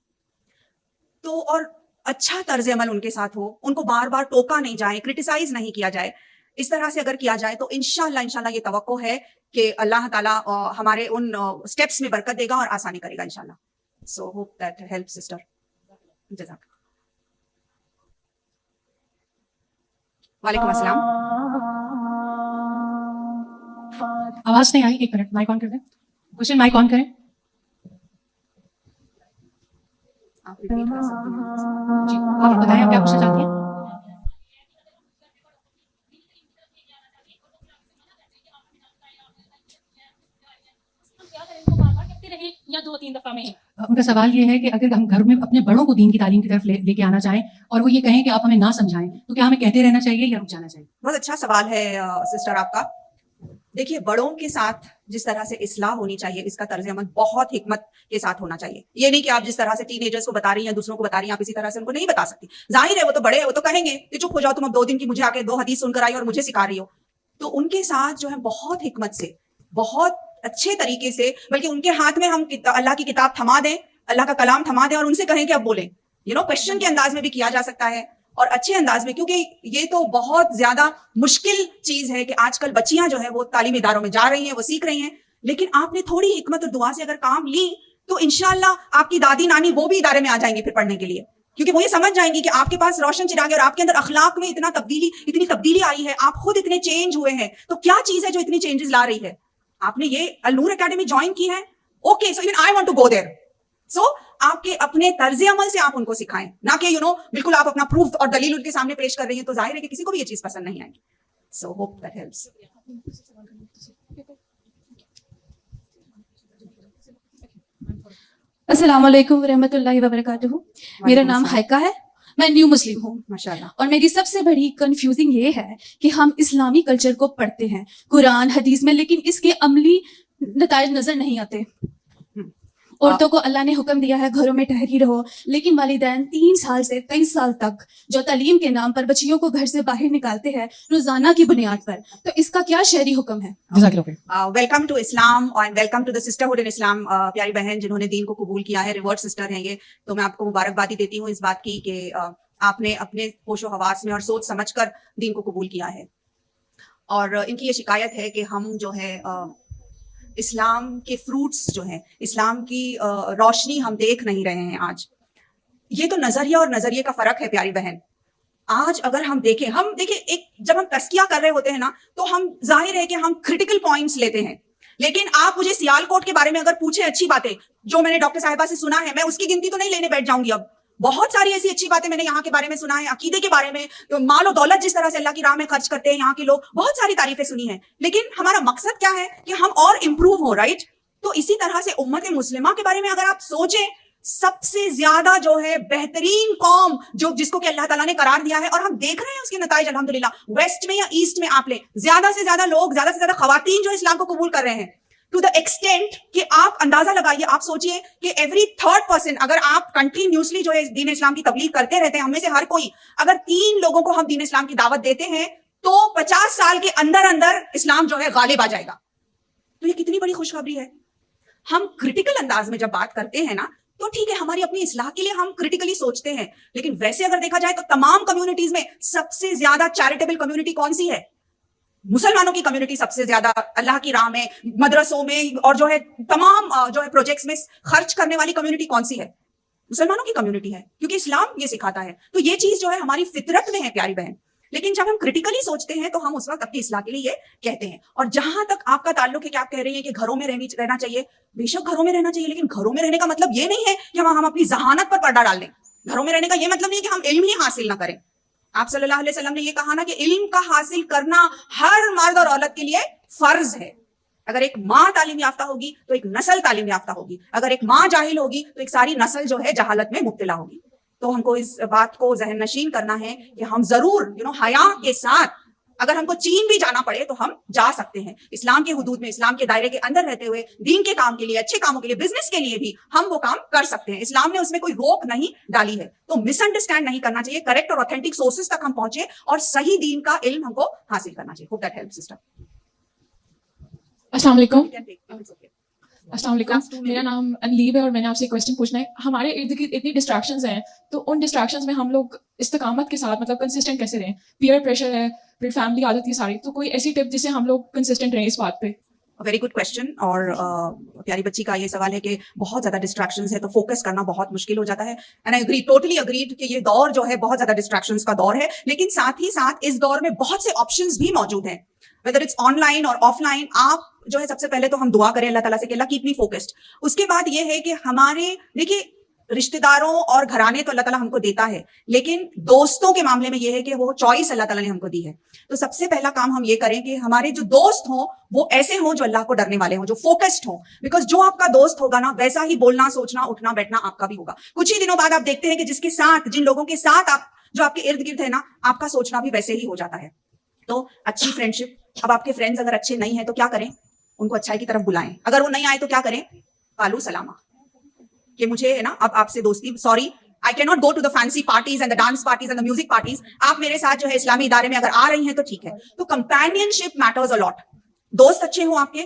تو اور اچھا طرز عمل ان کے ساتھ ہو, ان کو بار بار ٹوکا نہیں جائے, کرٹیسائز نہیں کیا جائے. اس طرح سے اگر کیا جائے تو انشاءاللہ یہ توقع ہے کہ اللہ تعالیٰ ہمارے ان سٹیپس میں برکت دے گا اور آسانی کرے گا انشاءاللہ. So hope that helps, sister. جزاک. وعلیکم السلام. آواز نہیں آئی, ایک منٹ, مائک آن کر دیں. کوشچن مائک آن کریں. آپ repeat کر سکتے ہیں. جی, آپ بتائیں آپ کیا پوچھنا چاہتی ہیں. یا 2-3 دفعہ میں. ان کا سوال یہ ہے کہ اگر ہم گھر میں اپنے بڑوں کو دین کی تعلیم کی طرف لے کے آنا چاہیں اور وہ یہ کہیں کہ آپ ہمیں نہ سمجھائیں, تو کیا ہمیں کہتے رہنا چاہیے یا رک جانا چاہیے؟ بہت اچھا سوال ہے سسٹر آپ کا. دیکھیے بڑوں کے ساتھ جس طرح سے اصلاح ہونی چاہیے اس کا طرز عمل بہت حکمت کے ساتھ ہونا چاہیے. یہ نہیں کہ آپ جس طرح سے ٹین ایجرس کو بتا رہی ہیں دوسروں کو بتا رہی ہیں آپ اسی طرح سے ان کو نہیں بتا سکتی. ظاہر ہے وہ تو بڑے ہیں, وہ تو کہیں گے کہ چپ ہو جاؤ, تم اب 2 دن کی مجھے آ کے 2 حدیث سن کر آئی اور مجھے سکھا رہی ہو. تو ان کے ساتھ جو ہے بہت حکمت سے, بہت اچھے طریقے سے, بلکہ ان کے ہاتھ میں ہم اللہ کی کتاب تھما دیں, اللہ کا کلام تھما دیں اور ان سے کہیں کہ اب بولیں. کویشچن کے انداز میں بھی کیا جا سکتا ہے اور اچھے انداز میں, کیونکہ یہ تو بہت زیادہ مشکل چیز ہے کہ آج کل بچیاں جو ہے وہ تعلیمی اداروں میں جا رہی ہیں, وہ سیکھ رہی ہیں, لیکن آپ نے تھوڑی حکمت اور دعا سے اگر کام لی تو انشاءاللہ آپ کی دادی نانی وہ بھی ادارے میں آ جائیں گی پھر پڑھنے کے لیے, کیونکہ وہ یہ سمجھ جائیں گی کہ آپ کے پاس روشن چراغ ہے اور آپ کے اندر اخلاق میں اتنی تبدیلی آئی ہے, آپ خود اتنے چینج ہوئے ہیں, تو کیا چیز ہے جو اتنی چینجز لا رہی ہے. آپ نے یہ النور اکیڈمی جوائن کی ہے, okay, so even I want to go there. سو آپ کے اپنے طرز عمل سے آپ ان کو سکھائیں, نہ کہ بالکل آپ اپنا پروف اور دلیل ان کے سامنے پیش کر رہی ہیں, تو ظاہر ہے کہ کسی کو بھی یہ چیز پسند نہیں آئے گی. So hope that helps. السلام علیکم ورحمۃ اللہ وبرکاتہ. میرا نام ہائکہ ہے, میں نیو مسلم ہوں ماشاءاللہ. اور میری سب سے بڑی کنفیوزنگ یہ ہے کہ ہم اسلامی کلچر کو پڑھتے ہیں قرآن حدیث میں, لیکن اس کے عملی نتائج نظر نہیں آتے. عورتوں کو اللہ نے حکم دیا ہے گھروں میں ٹھہری رہو, لیکن والدین 3 سال سے 23 سال تک جو تعلیم کے نام پر بچیوں کو گھر سے باہر نکالتے ہیں روزانہ کی بنیاد پر, تو اس کا کیا شرعی حکم ہے؟ Welcome to Islam and welcome to the sisterhood in Islam. پیاری بہن جنہوں نے دین کو قبول کیا ہے, ریورڈ سسٹر ہیں یہ, تو میں آپ کو مبارکبادی دیتی ہوں اس بات کی کہ آپ نے اپنے ہوش و حواس میں اور سوچ سمجھ کر دین کو قبول کیا ہے. اور ان کی یہ شکایت ہے کہ ہم جو ہے اسلام کے فروٹس جو ہیں, اسلام کی روشنی ہم دیکھ نہیں رہے ہیں آج. یہ تو نظریہ اور نظریے کا فرق ہے پیاری بہن. آج اگر ہم دیکھیں ایک جب ہم تزکیہ کر رہے ہوتے ہیں نا, تو ہم ظاہر ہے کہ ہم کریٹیکل پوائنٹس لیتے ہیں, لیکن آپ مجھے سیال کوٹ کے بارے میں اگر پوچھیں اچھی باتیں جو میں نے ڈاکٹر صاحبہ سے سنا ہے, میں اس کی گنتی تو نہیں لینے بیٹھ جاؤں گی. اب بہت ساری ایسی اچھی باتیں میں نے یہاں کے بارے میں سنا ہے, عقیدے کے بارے میں, مال و دولت جس طرح سے اللہ کی راہ میں خرچ کرتے ہیں یہاں کے لوگ, بہت ساری تعریفیں سنی ہیں, لیکن ہمارا مقصد کیا ہے کہ ہم اور امپروو ہو, رائٹ. تو اسی طرح سے امت مسلمہ کے بارے میں اگر آپ سوچیں, سب سے زیادہ جو ہے بہترین قوم جس کو کہ اللہ تعالیٰ نے قرار دیا ہے, اور ہم دیکھ رہے ہیں اس کے نتائج الحمدللہ, ویسٹ میں یا ایسٹ میں آپ لیں, زیادہ سے زیادہ لوگ, زیادہ سے زیادہ خواتین جو اسلام کو قبول کر رہے ہیں, ٹو دا ایکسٹینٹ کہ آپ اندازہ لگائیے, آپ سوچئے کہ ایوری 3rd پرسن, اگر آپ کنٹینیوسلی جو ہے دین اسلام کی تبلیغ کرتے رہتے ہیں, ہم میں سے ہر کوئی اگر 3 لوگوں کو ہم دین اسلام کی دعوت دیتے ہیں تو 50 سال کے اندر اندر اسلام جو ہے غالب آ جائے گا. تو یہ کتنی بڑی خوشخبری ہے. ہم کریٹیکل انداز میں جب بات کرتے ہیں نا, تو ٹھیک ہے ہماری اپنی اصلاح کے لیے ہم کریٹیکلی سوچتے ہیں, لیکن ویسے اگر دیکھا جائے تو تمام کمیونٹیز میں سب سے زیادہ چیریٹیبل کمیونٹی کون سی ہے؟ مسلمانوں کی کمیونٹی سب سے زیادہ اللہ کی راہ میں, مدرسوں میں اور جو ہے تمام جو ہے پروجیکٹس میں خرچ کرنے والی کمیونٹی کون سی ہے؟ مسلمانوں کی کمیونٹی ہے, کیونکہ اسلام یہ سکھاتا ہے. تو یہ چیز جو ہے ہماری فطرت میں ہے پیاری بہن, لیکن جب ہم کریٹیکلی سوچتے ہیں تو ہم اس وقت اپنی اصلاح کے لیے یہ کہتے ہیں. اور جہاں تک آپ کا تعلق ہے کہ آپ کہہ رہی ہیں کہ گھروں میں رہنا چاہیے, بے شک گھروں میں رہنا چاہیے, لیکن گھروں میں رہنے کا مطلب یہ نہیں ہے کہ ہم اپنی ذہانت پر پردہ ڈال دیں. گھروں میں رہنے کا یہ مطلب نہیں ہے کہ ہم علم ہی حاصل نہ کریں. آپ صلی اللہ علیہ وسلم نے یہ کہا نا کہ علم کا حاصل کرنا ہر مرد اور عورت کے لیے فرض ہے. اگر ایک ماں تعلیم یافتہ ہوگی تو ایک نسل تعلیم یافتہ ہوگی, اگر ایک ماں جاہل ہوگی تو ایک ساری نسل جو ہے جہالت میں مبتلا ہوگی. تو ہم کو اس بات کو ذہن نشین کرنا ہے کہ ہم ضرور حیا کے ساتھ اگر ہم کو چین بھی جانا پڑے تو ہم جا سکتے ہیں, اسلام کے حدود میں, اسلام کے دائرے کے اندر رہتے ہوئے, دین کے کام کے لیے, اچھے کاموں کے لیے, بزنس کے لیے بھی ہم وہ کام کر سکتے ہیں. اسلام نے اس میں کوئی روک نہیں ڈالی ہے. تو مس انڈرسٹینڈ نہیں کرنا چاہیے, کریکٹ اور اوتھینٹک سورسز تک ہم پہنچے اور صحیح دین کا علم ہم کو حاصل کرنا چاہیے. Hope that help sister. السلام علیکم. السلام علیکم, میرا نام انلیب ہے اور میں نے آپ سے ایک کوشچن پوچھنا ہے. ہمارے ارد گرد اتنی ڈسٹریکشنز ہیں, تو ان ڈسٹریکشنز میں ہم لوگ استقامت کے ساتھ مطلب کنسسٹنٹ کیسے رہیں؟ پیئر پریشر ہے, پھر فیملی عادت کی ساری, تو کوئی ایسی ٹپ جس سے ہم لوگ کنسسٹنٹ رہیں اس بات پہ؟ Very good question. اور پیاری بچی کا یہ سوال ہے کہ بہت زیادہ ڈسٹریکشنز ہے تو فوکس کرنا بہت مشکل ہو جاتا ہے. And I agree, totally agreed کہ یہ دور جو ہے بہت زیادہ ڈسٹریکشنز کا دور ہے, لیکن ساتھ ہی ساتھ اس دور میں بہت سے آپشنز بھی موجود ہیں, ویدر اٹس آن لائن اور آف لائن. آپ جو ہے سب سے پہلے تو ہم دعا کریں اللہ تعالیٰ سے کہ اللہ کیپ می فوکسڈ. اس کے بعد یہ ہے کہ ہمارے دیکھیے رشتے داروں اور گھرانے تو اللہ تعالیٰ ہم کو دیتا ہے, لیکن دوستوں کے معاملے میں یہ ہے کہ وہ چوائس اللہ تعالیٰ نے ہم کو دی ہے. تو سب سے پہلا کام ہم یہ کریں کہ ہمارے جو دوست ہوں وہ ایسے ہوں جو اللہ کو ڈرنے والے ہوں, جو فوکسڈ ہوں. بیکاز جو آپ کا دوست ہوگا نا ویسا ہی بولنا, سوچنا, اٹھنا بیٹھنا آپ کا بھی ہوگا. کچھ ہی دنوں بعد آپ دیکھتے ہیں کہ جن لوگوں کے ساتھ آپ جو آپ کے ارد گرد ہے نا, آپ کا سوچنا بھی ویسے ہی ہو جاتا ہے. تو اچھی فرینڈشپ, اب آپ کے فرینڈز اگر اچھے نہیں ہیں تو کیا کریں؟ ان کو اچھائی کی طرف بلائیں. اگر وہ نہیں آئے تو کیا کریں؟ قالو سلاما, کہ مجھے ہے نا اب آپ سے دوستی, sorry I cannot go to the fancy parties and the dance parties and the music parties. آپ میرے ساتھ جو ہے اسلامی ادارے میں اگر آ رہی ہیں تو ٹھیک ہے. تو companionship matters a lot. دوست اچھے ہوں آپ کے.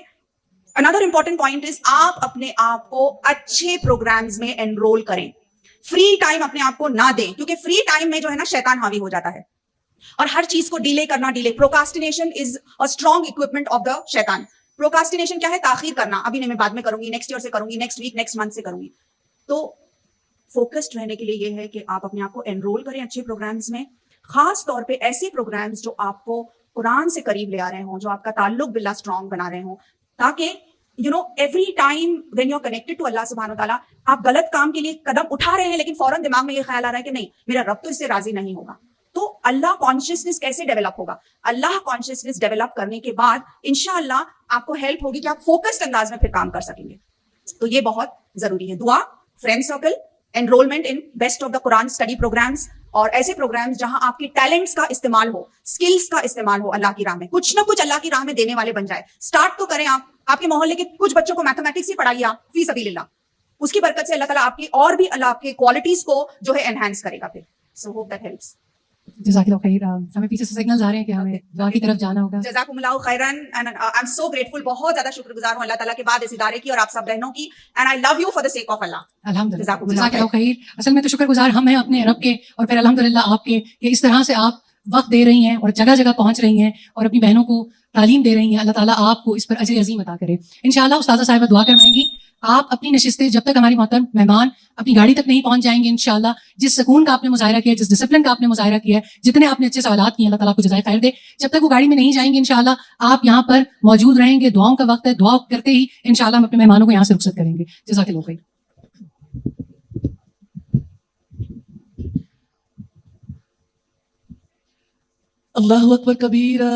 Another important point is آپ اپنے آپ کو اچھے پروگرامز میں انرول کریں. فری ٹائم اپنے آپ کو نہ دیں, کیونکہ فری ٹائم میں جو ہے نا شیطان حاوی ہو جاتا ہے اور ہر چیز کو ڈیلے کرنا. پروکاسٹینیشن از a strong equipment of the شیطان. پروکاسٹینیشن کیا ہے؟ تاخیر کرنا. ابھی نہیں, میں بعد میں کروں گی, نیکسٹ ایئر سے کروں گی, نیکسٹ ویک, نیکسٹ منتھ سے کروں گی. تو فوکسڈ رہنے کے لیے یہ ہے کہ آپ اپنے آپ کو انرول کریں اچھے پروگرامز میں, خاص طور پہ ایسے پروگرامز جو آپ کو قرآن سے قریب لے آ رہے ہوں, جو آپ کا تعلق باللہ اسٹرانگ بنا رہے ہوں, تاکہ every time when you are connected to اللہ سبحانہ و تعالیٰ, آپ غلط کام کے لیے قدم اٹھا رہے ہیں لیکن فوراً دماغ میں یہ خیال آ رہا ہے کہ نہیں, میرا رب تو اس سے راضی نہیں ہوگا. تو اللہ کانشیسنس کیسے ڈیولپ ہوگا؟ اللہ کانشیسنس ڈیولپ کرنے کے بعد انشاءاللہ آپ کو ہیلپ ہوگی کہ آپ فوکسڈ انداز میں پھر کام کر سکیں گے. تو یہ بہت ضروری ہے. دعا, friend circle, enrollment in best of the Quran study programs, اور ایسے پروگرامز جہاں آپ کی ٹیلنٹس کا استعمال ہو, اسکلس کا استعمال ہو اللہ کی راہ میں, کچھ نہ کچھ اللہ کی راہ میں دینے والے بن جائے. اسٹارٹ تو کریں آپ کے محلے کے کچھ بچوں کو میتھمیٹکس ہی پڑھائیے آپ فی سبیل اللہ. اس کی برکت سے اللہ تعالیٰ آپ کی اور بھی اللہ آپ کے کوالٹیز کو جو ہے انہینس کرے گا پھر. So hope that helps. جزاک اللہ خیر. ہمیں پیچھے سے سگنلز آ رہے ہیں کہ ہمیں دعا کی طرف جانا ہوگا. جزاکم اللہ خیرن. And I am so grateful, بہت زیادہ شکر گزار ہوں اللہ تعالیٰ کے بعد اس ادارے کی اور آپ سب بہنوں کی. And I love you for the sake of اللہ. الحمدللہ, جزاکم جزاک اللہ خیر. اصل میں تو شکر گزار ہم ہیں اپنے رب کے, اور پھر الحمدللہ آپ کے, کہ اس طرح سے آپ وقت دے رہی ہیں اور جگہ جگہ پہنچ رہی ہیں اور اپنی بہنوں کو تعلیم دے رہی ہیں. اللہ تعالیٰ آپ کو اس پر اجر عظیم عطا کرے. انشاءاللہ استاذہ صاحبہ دعا کروائیں گی. آپ اپنی نشستیں جب تک ہماری محترم مہمان اپنی گاڑی تک نہیں پہنچ جائیں گے, انشاءاللہ جس سکون کا آپ نے مظاہرہ کیا, جس ڈسپلن کا آپ نے مظاہرہ کیا ہے, جتنے آپ نے اچھے سوالات کیے, اللہ تعالیٰ کو جزائے خیر دے. جب تک وہ گاڑی میں نہیں جائیں گے انشاءاللہ آپ یہاں پر موجود رہیں گے. دعاؤں کا وقت ہے, دعا کرتے ہی انشاءاللہ ہم اپنے مہمانوں کو یہاں سے رخصت کریں گے. جزاک اللہ خیر. اللہ اکبر کبیرہ.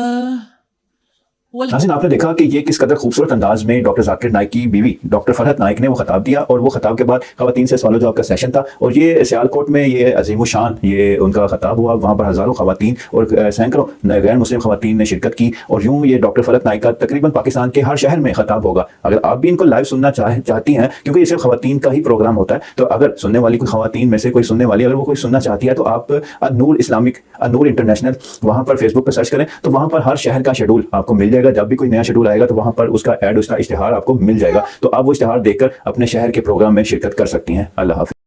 ناظرین, آپ نے دیکھا کہ یہ کس قدر خوبصورت انداز میں ڈاکٹر ذاکر نائک کی بیوی ڈاکٹر فرحت نائک نے وہ خطاب دیا, اور وہ خطاب کے بعد خواتین سے سوال و جواب کا سیشن تھا, اور یہ سیالکوٹ میں یہ عظیم الشان یہ ان کا خطاب ہوا. وہاں پر ہزاروں خواتین اور سینکڑوں غیر مسلم خواتین نے شرکت کی, اور یوں یہ ڈاکٹر فرحت نائک کا تقریباً پاکستان کے ہر شہر میں خطاب ہوگا. اگر آپ بھی ان کو لائیو سننا چاہتی ہیں, کیونکہ یہ صرف خواتین کا ہی پروگرام ہوتا ہے, تو اگر سننے والی کوئی خواتین میں سے کوئی سننے والی اگر وہ کوئی سننا چاہتی ہے تو آپ نور اسلامک, نور انٹرنیشنل وہاں پر فیس بک پہ سرچ کریں, تو وہاں پر ہر شہر کا شیڈول آپ کو مل جائے گا. جب بھی کوئی نیا شیڈول آئے گا تو وہاں پر اس کا ایڈ, اس کا اشتہار آپ کو مل جائے گا, تو آپ وہ اشتہار دیکھ کر اپنے شہر کے پروگرام میں شرکت کر سکتی ہیں. اللہ حافظ.